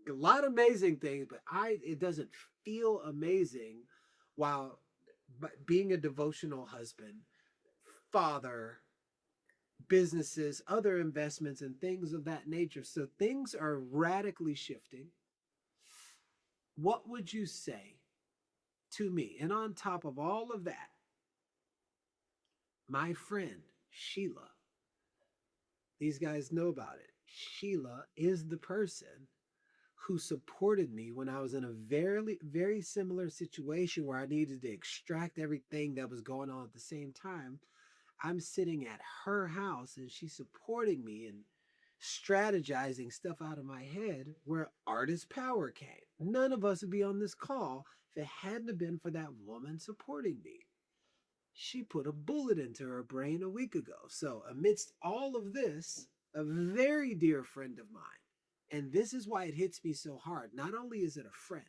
A lot of amazing things, but it doesn't feel amazing while being a devotional husband, father, businesses, other investments, and things of that nature. So things are radically shifting. What would you say to me? And on top of all of that, my friend Sheila, these guys know about it. Sheila is the person who supported me when I was in a very similar situation where I needed to extract everything that was going on at the same time. I'm sitting at her house and she's supporting me and strategizing stuff out of my head where artist power came. None of us would be on this call if it hadn't have been for that woman supporting me. She put a bullet into her brain a week ago. So, amidst all of this, a very dear friend of mine, and this is why it hits me so hard. Not only is it a friend,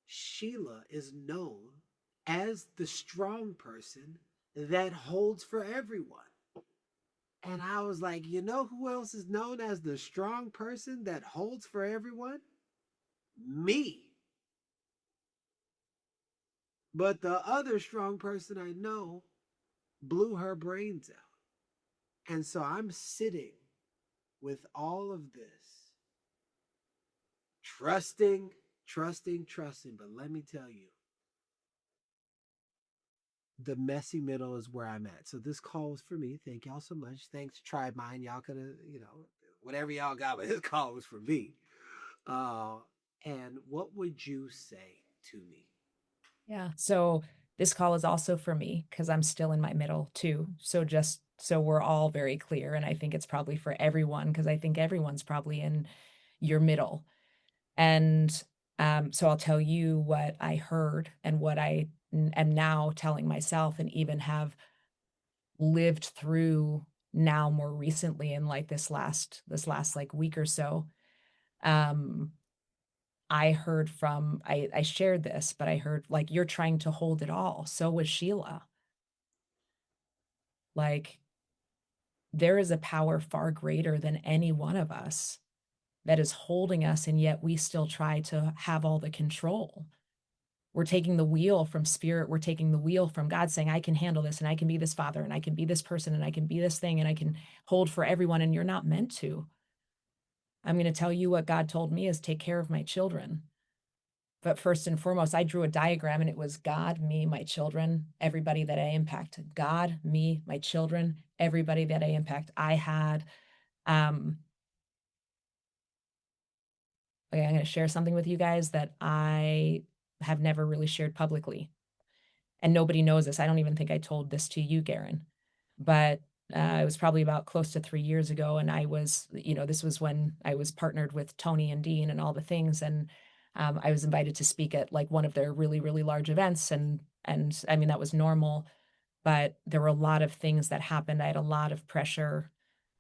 Sheila is known as the strong person that holds for everyone. And I was like, you know who else is known as the strong person that holds for everyone? Me. But the other strong person I know blew her brains out. And so I'm sitting with all of this, trusting. But let me tell you, the messy middle is where I'm at. So this call was for me. Thank y'all so much. Thanks, Tribe Mine. Y'all could have, whatever y'all got, but this call was for me. Uh, and what would you say to me? Yeah. So this call is also for me because I'm still in my middle too. So just so we're all very clear, and I think it's probably for everyone because I think everyone's probably in your middle. And so I'll tell you what I heard and what I am now telling myself and even have lived through now more recently in like this last like week or so. Um, I heard from I shared this, but I heard like you're trying to hold it all. So was Sheila. Like there is a power far greater than any one of us that is holding us, and yet we still try to have all the control. We're taking the wheel from spirit. We're taking the wheel from God saying, I can handle this and I can be this father and I can be this person and I can be this thing and I can hold for everyone. And you're not meant to. I'm going to tell you what God told me is take care of my children. But first and foremost, I drew a diagram and it was God, me, my children, everybody that I impact. God, me, my children, everybody that I impact. I had, okay, I'm going to share something with you guys that I have never really shared publicly. And nobody knows this. I don't even think I told this to you, Garrain. But it was probably about close to 3 years ago. And I was, this was when I was partnered with Tony and Dean and all the things. And I was invited to speak at like one of their really, really large events. And I mean, that was normal, but there were a lot of things that happened. I had a lot of pressure.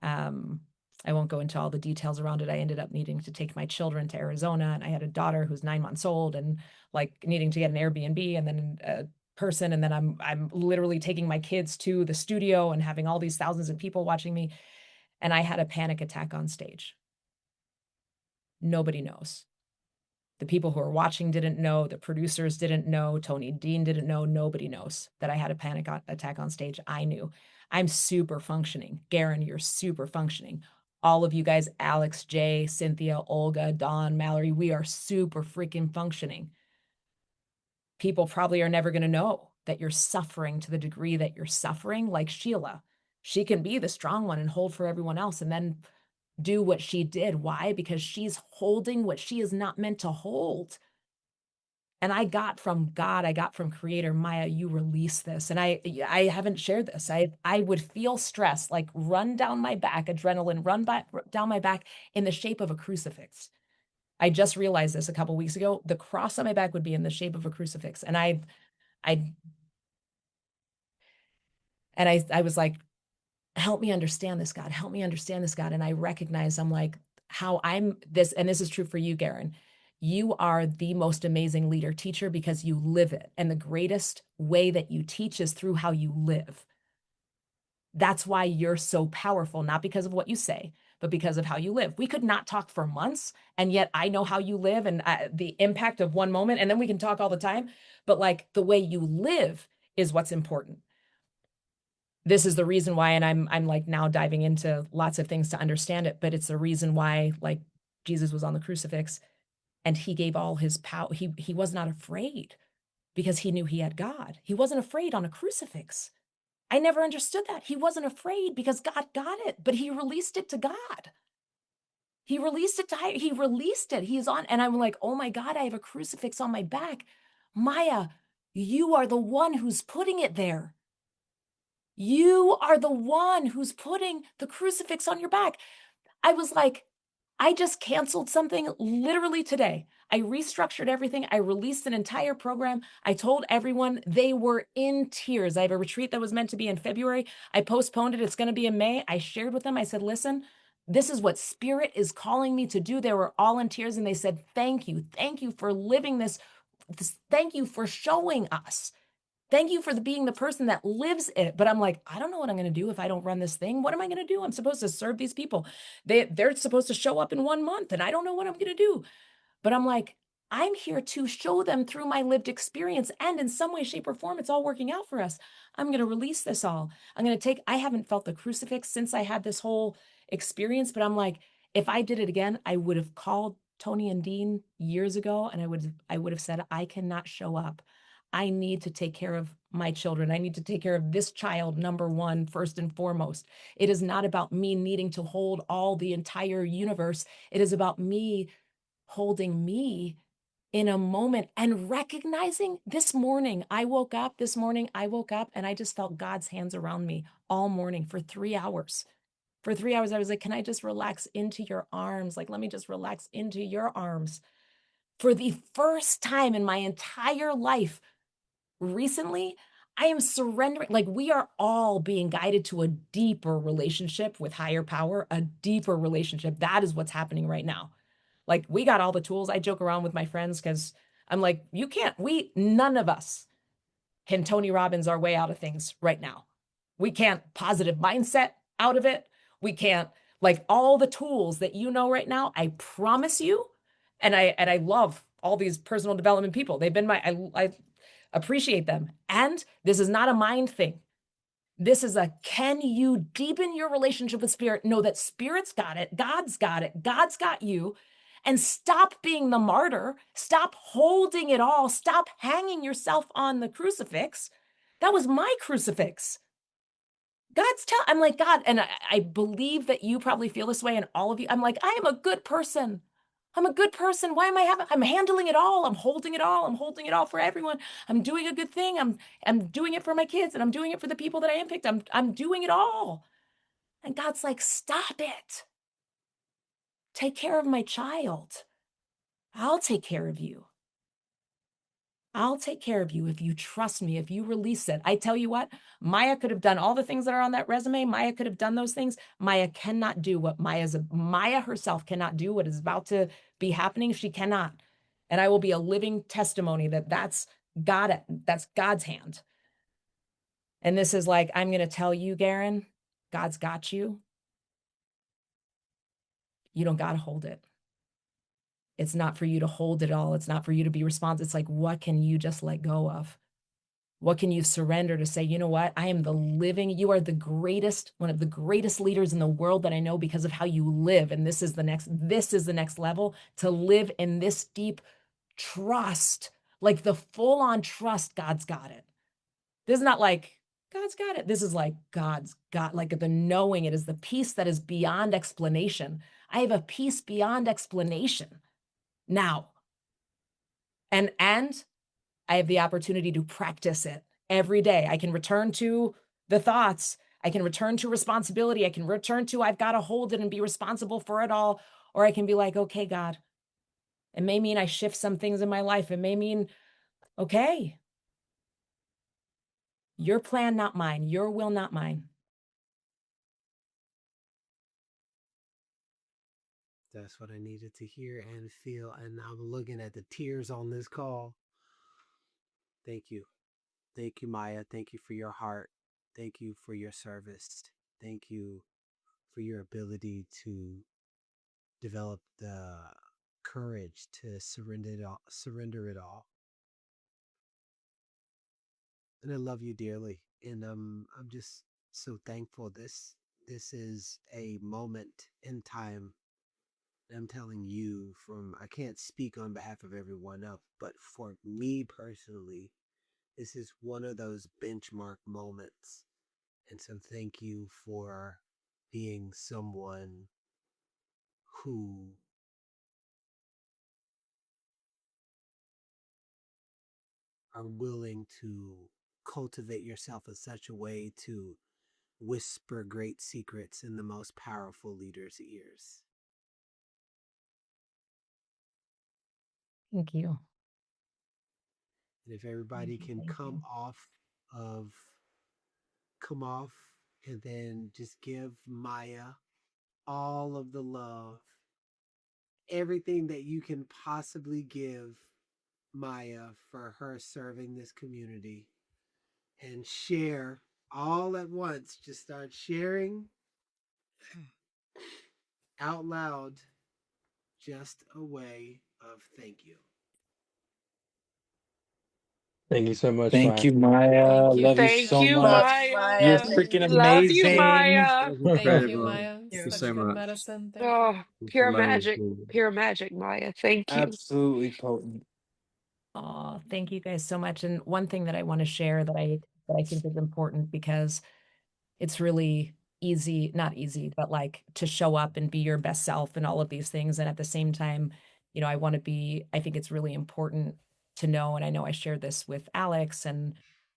I won't go into all the details around it. I ended up needing to take my children to Arizona, and I had a daughter who's 9 months old and like needing to get an Airbnb and then a person. And then I'm literally taking my kids to the studio and having all these thousands of people watching me. And I had a panic attack on stage. Nobody knows. The people who are watching didn't know. The producers didn't know. Tony Dean didn't know. Nobody knows that I had a panic attack on stage. I knew. I'm super functioning. Garrain, you're super functioning. All of you guys, Alex, Jay, Cynthia, Olga, Dawn, Mallory, we are super freaking functioning. People probably are never going to know that you're suffering to the degree that you're suffering, like Sheila. She can be the strong one and hold for everyone else and then do what she did. Why? Because she's holding what she is not meant to hold. And I got from God, I got from Creator, Maya, you release this. And I haven't shared this. I would feel stress like run down my back, adrenaline down my back in the shape of a crucifix. I just realized this a couple weeks ago. The cross on my back would be in the shape of a crucifix. And I was like, help me understand this, God. Help me understand this, God. And I recognize I'm like, how I'm this, and this is true for you, Garrain. You are the most amazing leader teacher because you live it. And the greatest way that you teach is through how you live. That's why you're so powerful, not because of what you say, but because of how you live. We could not talk for months, and yet I know how you live and the impact of one moment, and then we can talk all the time. But like the way you live is what's important. This is the reason why, and I'm like now diving into lots of things to understand it, but it's the reason why like Jesus was on the crucifix and he gave all his power. He was not afraid because he knew he had God. He wasn't afraid on a crucifix. I never understood that. He wasn't afraid because God got it, but he released it to God. He released it. He's on, and I'm like, oh my God, I have a crucifix on my back. Maya, you are the one who's putting it there. You are the one who's putting the crucifix on your back. I was like, I just canceled something literally today. I restructured everything. I released an entire program. I told everyone, they were in tears. I have a retreat that was meant to be in February. I postponed it. It's going to be in May. I shared with them. I said, listen, this is what Spirit is calling me to do. They were all in tears and they said, thank you. Thank you for living this. Thank you for showing us. Thank you for being the person that lives it. But I'm like, I don't know what I'm going to do if I don't run this thing. What am I going to do? I'm supposed to serve these people. They're supposed to show up in 1 month and I don't know what I'm going to do. But I'm like, I'm here to show them through my lived experience. And in some way, shape, or form, it's all working out for us. I'm going to release this all. I haven't felt the crucifix since I had this whole experience. But I'm like, if I did it again, I would have called Tony and Dean years ago. And I would have said, I cannot show up. I need to take care of my children. I need to take care of this child, number one, first and foremost. It is not about me needing to hold all the entire universe. It is about me holding me in a moment and recognizing this morning I woke up and I just felt God's hands around me all morning for 3 hours. For 3 hours, I was like, can I just relax into your arms? Like, let me just relax into your arms. For the first time in my entire life, recently, I am surrendering. Like we are all being guided to a deeper relationship with higher power, a deeper relationship. That is what's happening right now. Like we got all the tools. I joke around with my friends because I'm like, none of us can Tony Robbins our way out of things right now. We can't positive mindset out of it. We can't like all the tools that you know right now. I promise you. And I love all these personal development people. They've been I appreciate them. And this is not a mind thing. This is can you deepen your relationship with Spirit? Know that Spirit's got it. God's got it. God's got you. And stop being the martyr. Stop holding it all. Stop hanging yourself on the crucifix. That was my crucifix. I'm like, God, and I believe that you probably feel this way, and all of you. I'm like, I am a good person. I'm a good person. Why am I'm handling it all. I'm holding it all. I'm holding it all for everyone. I'm doing a good thing. I'm doing it for my kids and I'm doing it for the people that I picked. I'm doing it all. And God's like, stop it. Take care of my child. I'll take care of you. I'll take care of you if you trust me, if you release it. I tell you what, Maya could have done all the things that are on that resume. Maya could have done those things. Maya cannot do what Maya herself cannot do what is about to be happening. She cannot. And I will be a living testimony that's God, that's God's hand. And this is like, I'm going to tell you, Garrain, God's got you. You don't got to hold it. It's not for you to hold it all. It's not for you to be responsible. It's like, what can you just let go of? What can you surrender to say, you know what? I am you are the greatest, one of the greatest leaders in the world that I know because of how you live. And this is the next level, to live in this deep trust, like the full on trust. God's got it. This is not like God's got it. This is like God's got, like the knowing. It is the peace that is beyond explanation. I have a peace beyond explanation now. And I have the opportunity to practice it every day. I can return to the thoughts. I can return to responsibility. I can return to I've got to hold it and be responsible for it all. Or I can be like, okay, God, it may mean I shift some things in my life. It may mean, okay, your plan, not mine. Your will, not mine. That's what I needed to hear and feel. And I'm looking at the tears on this call. Thank you. Thank you, Maya. Thank you for your heart. Thank you for your service. Thank you for your ability to develop the courage to surrender it all. Surrender it all. And I love you dearly. And I'm just so thankful. This is a moment in time. I'm telling you from I can't speak on behalf of everyone else, but for me personally, this is one of those benchmark moments. And so thank you for being someone who are willing to cultivate yourself in such a way to whisper great secrets in the most powerful leaders' ears. Thank you. And if everybody can Thank you. of come off and then just give Maya all of the love, everything that you can possibly give Maya for her serving this community, and share all at once. Just start sharing out loud, just a way of thank you. Thank you so much, Thank Maya. you, Maya. Thank you. Love you Thank so you, much. Love you, You're Maya. Maya. freaking Love you, amazing. Maya. That was Thank you, incredible. Maya. Thank you Such so good much. medicine. Thank you. Oh, pure magic, Maya. Thank you. Absolutely potent. Oh, thank you guys so much. And one thing that I want to share that I think is important because it's really easy, not easy, but like to show up and be your best self and all of these things. And at the same time, I think it's really important to know, and I know I shared this with Alex, and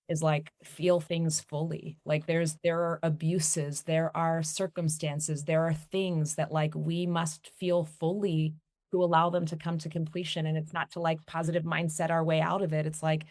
is like feel things fully. Like there are abuses, there are circumstances, there are things that like we must feel fully to allow them to come to completion. And it's not to like positive mindset our way out of it. It's like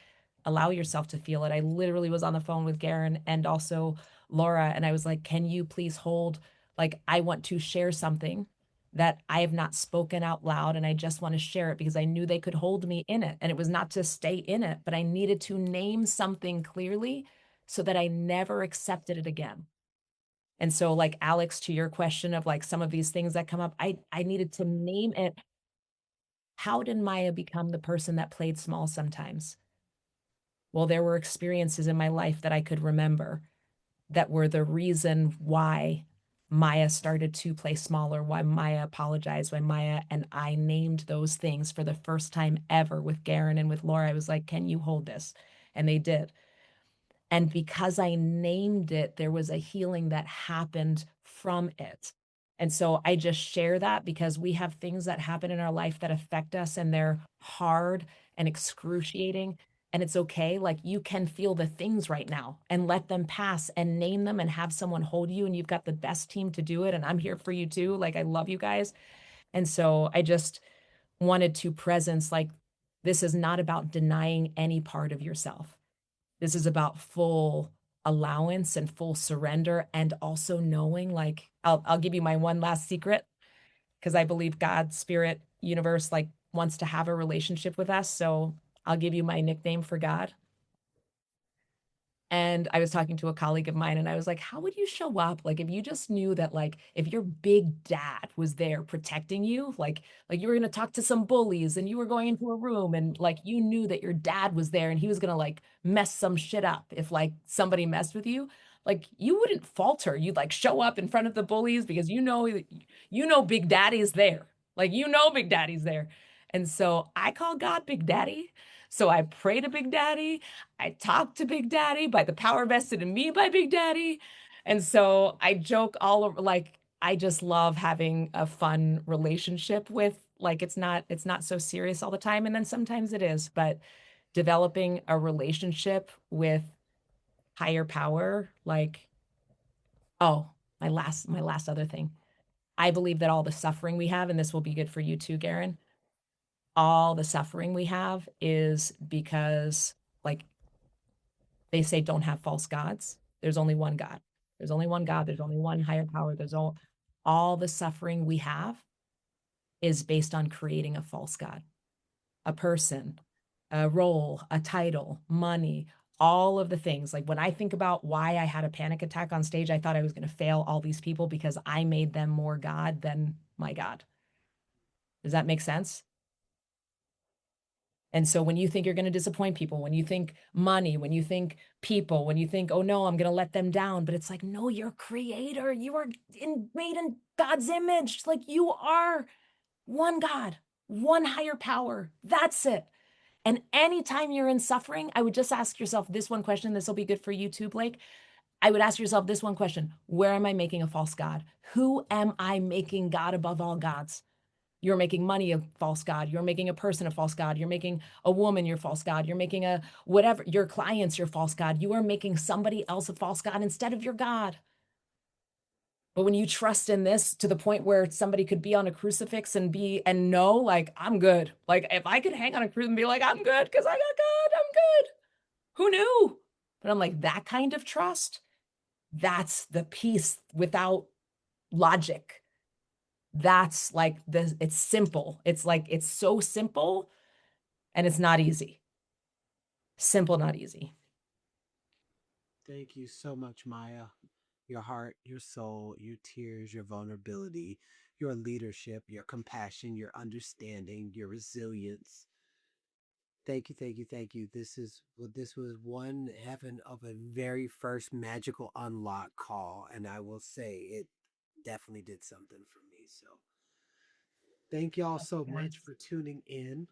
allow yourself to feel it. I literally was on the phone with Garrain and also Laura, and I was like, can you please hold, like, I want to share something that I have not spoken out loud, and I just want to share it because I knew they could hold me in it. And it was not to stay in it, but I needed to name something clearly so that I never accepted it again. And so, like, Alex, to your question of like some of these things that come up, I needed to name it. How did Maya become the person that played small sometimes? Well, there were experiences in my life that I could remember that were the reason why Maya started to play smaller, why Maya apologized, why Maya and I named those things for the first time ever with Garrain and with Laura. I was like, can you hold this? And they did. And because I named it, there was a healing that happened from it. And so I just share that because we have things that happen in our life that affect us and they're hard and excruciating. And it's okay. Like you can feel the things right now and let them pass and name them and have someone hold you. And you've got the best team to do it. And I'm here for you too. Like I love you guys. And so I just wanted to presence like this is not about denying any part of yourself. This is about full allowance and full surrender, and also knowing like I'll give you my one last secret because I believe God, spirit, universe like wants to have a relationship with us. So I'll give you my nickname for God. And I was talking to a colleague of mine and I was like, how would you show up? Like if you just knew that like if your big dad was there protecting you, like you were going to talk to some bullies and you were going into a room and like you knew that your dad was there and he was going to like mess some shit up if like somebody messed with you, like you wouldn't falter. You'd like show up in front of the bullies because you know Big Daddy's there. Like Big Daddy's there. And so I call God Big Daddy. So I pray to Big Daddy. I talk to Big Daddy by the power vested in me by Big Daddy. And so I joke all over, like, I just love having a fun relationship with, like, it's not so serious all the time. And then sometimes it is, but developing a relationship with higher power, like, oh, my last other thing. I believe that all the suffering we have, and this will be good for you too, Garrain, all the suffering we have is because, like, they say don't have false gods. There's only one God. There's only one God. There's only one higher power. There's all the suffering we have is based on creating a false God, a person, a role, a title, money, all of the things. Like when I think about why I had a panic attack on stage, I thought I was going to fail all these people because I made them more God than my God. Does that make sense? And so when you think you're going to disappoint people, when you think money, when you think people, when you think, oh no, I'm going to let them down, but it's like, no, you're a creator. You are made in God's image. Like you are one God, one higher power. That's it. And anytime you're in suffering, I would just ask yourself this one question. This will be good for you too, Blake. I would ask yourself this one question. Where am I making a false God? Who am I making God above all gods? You're making money a false God. You're making a person a false God. You're making a woman your false God. You're making a whatever, your clients your false God. You are making somebody else a false God instead of your God. But when you trust in this to the point where somebody could be on a crucifix and know, like, I'm good. Like if I could hang on a crucifix and be like, I'm good because I got God, I'm good. Who knew? But I'm like, that kind of trust, that's the peace without logic. That's like it's simple. It's like, it's so simple and it's not easy. Simple, not easy. Thank you so much, Maya. Your heart, your soul, your tears, your vulnerability, your leadership, your compassion, your understanding, your resilience. Thank you, thank you, thank you. This was one heaven of a very first magical unlock call, and I will say it definitely did something for me. So thank y'all so much for tuning in.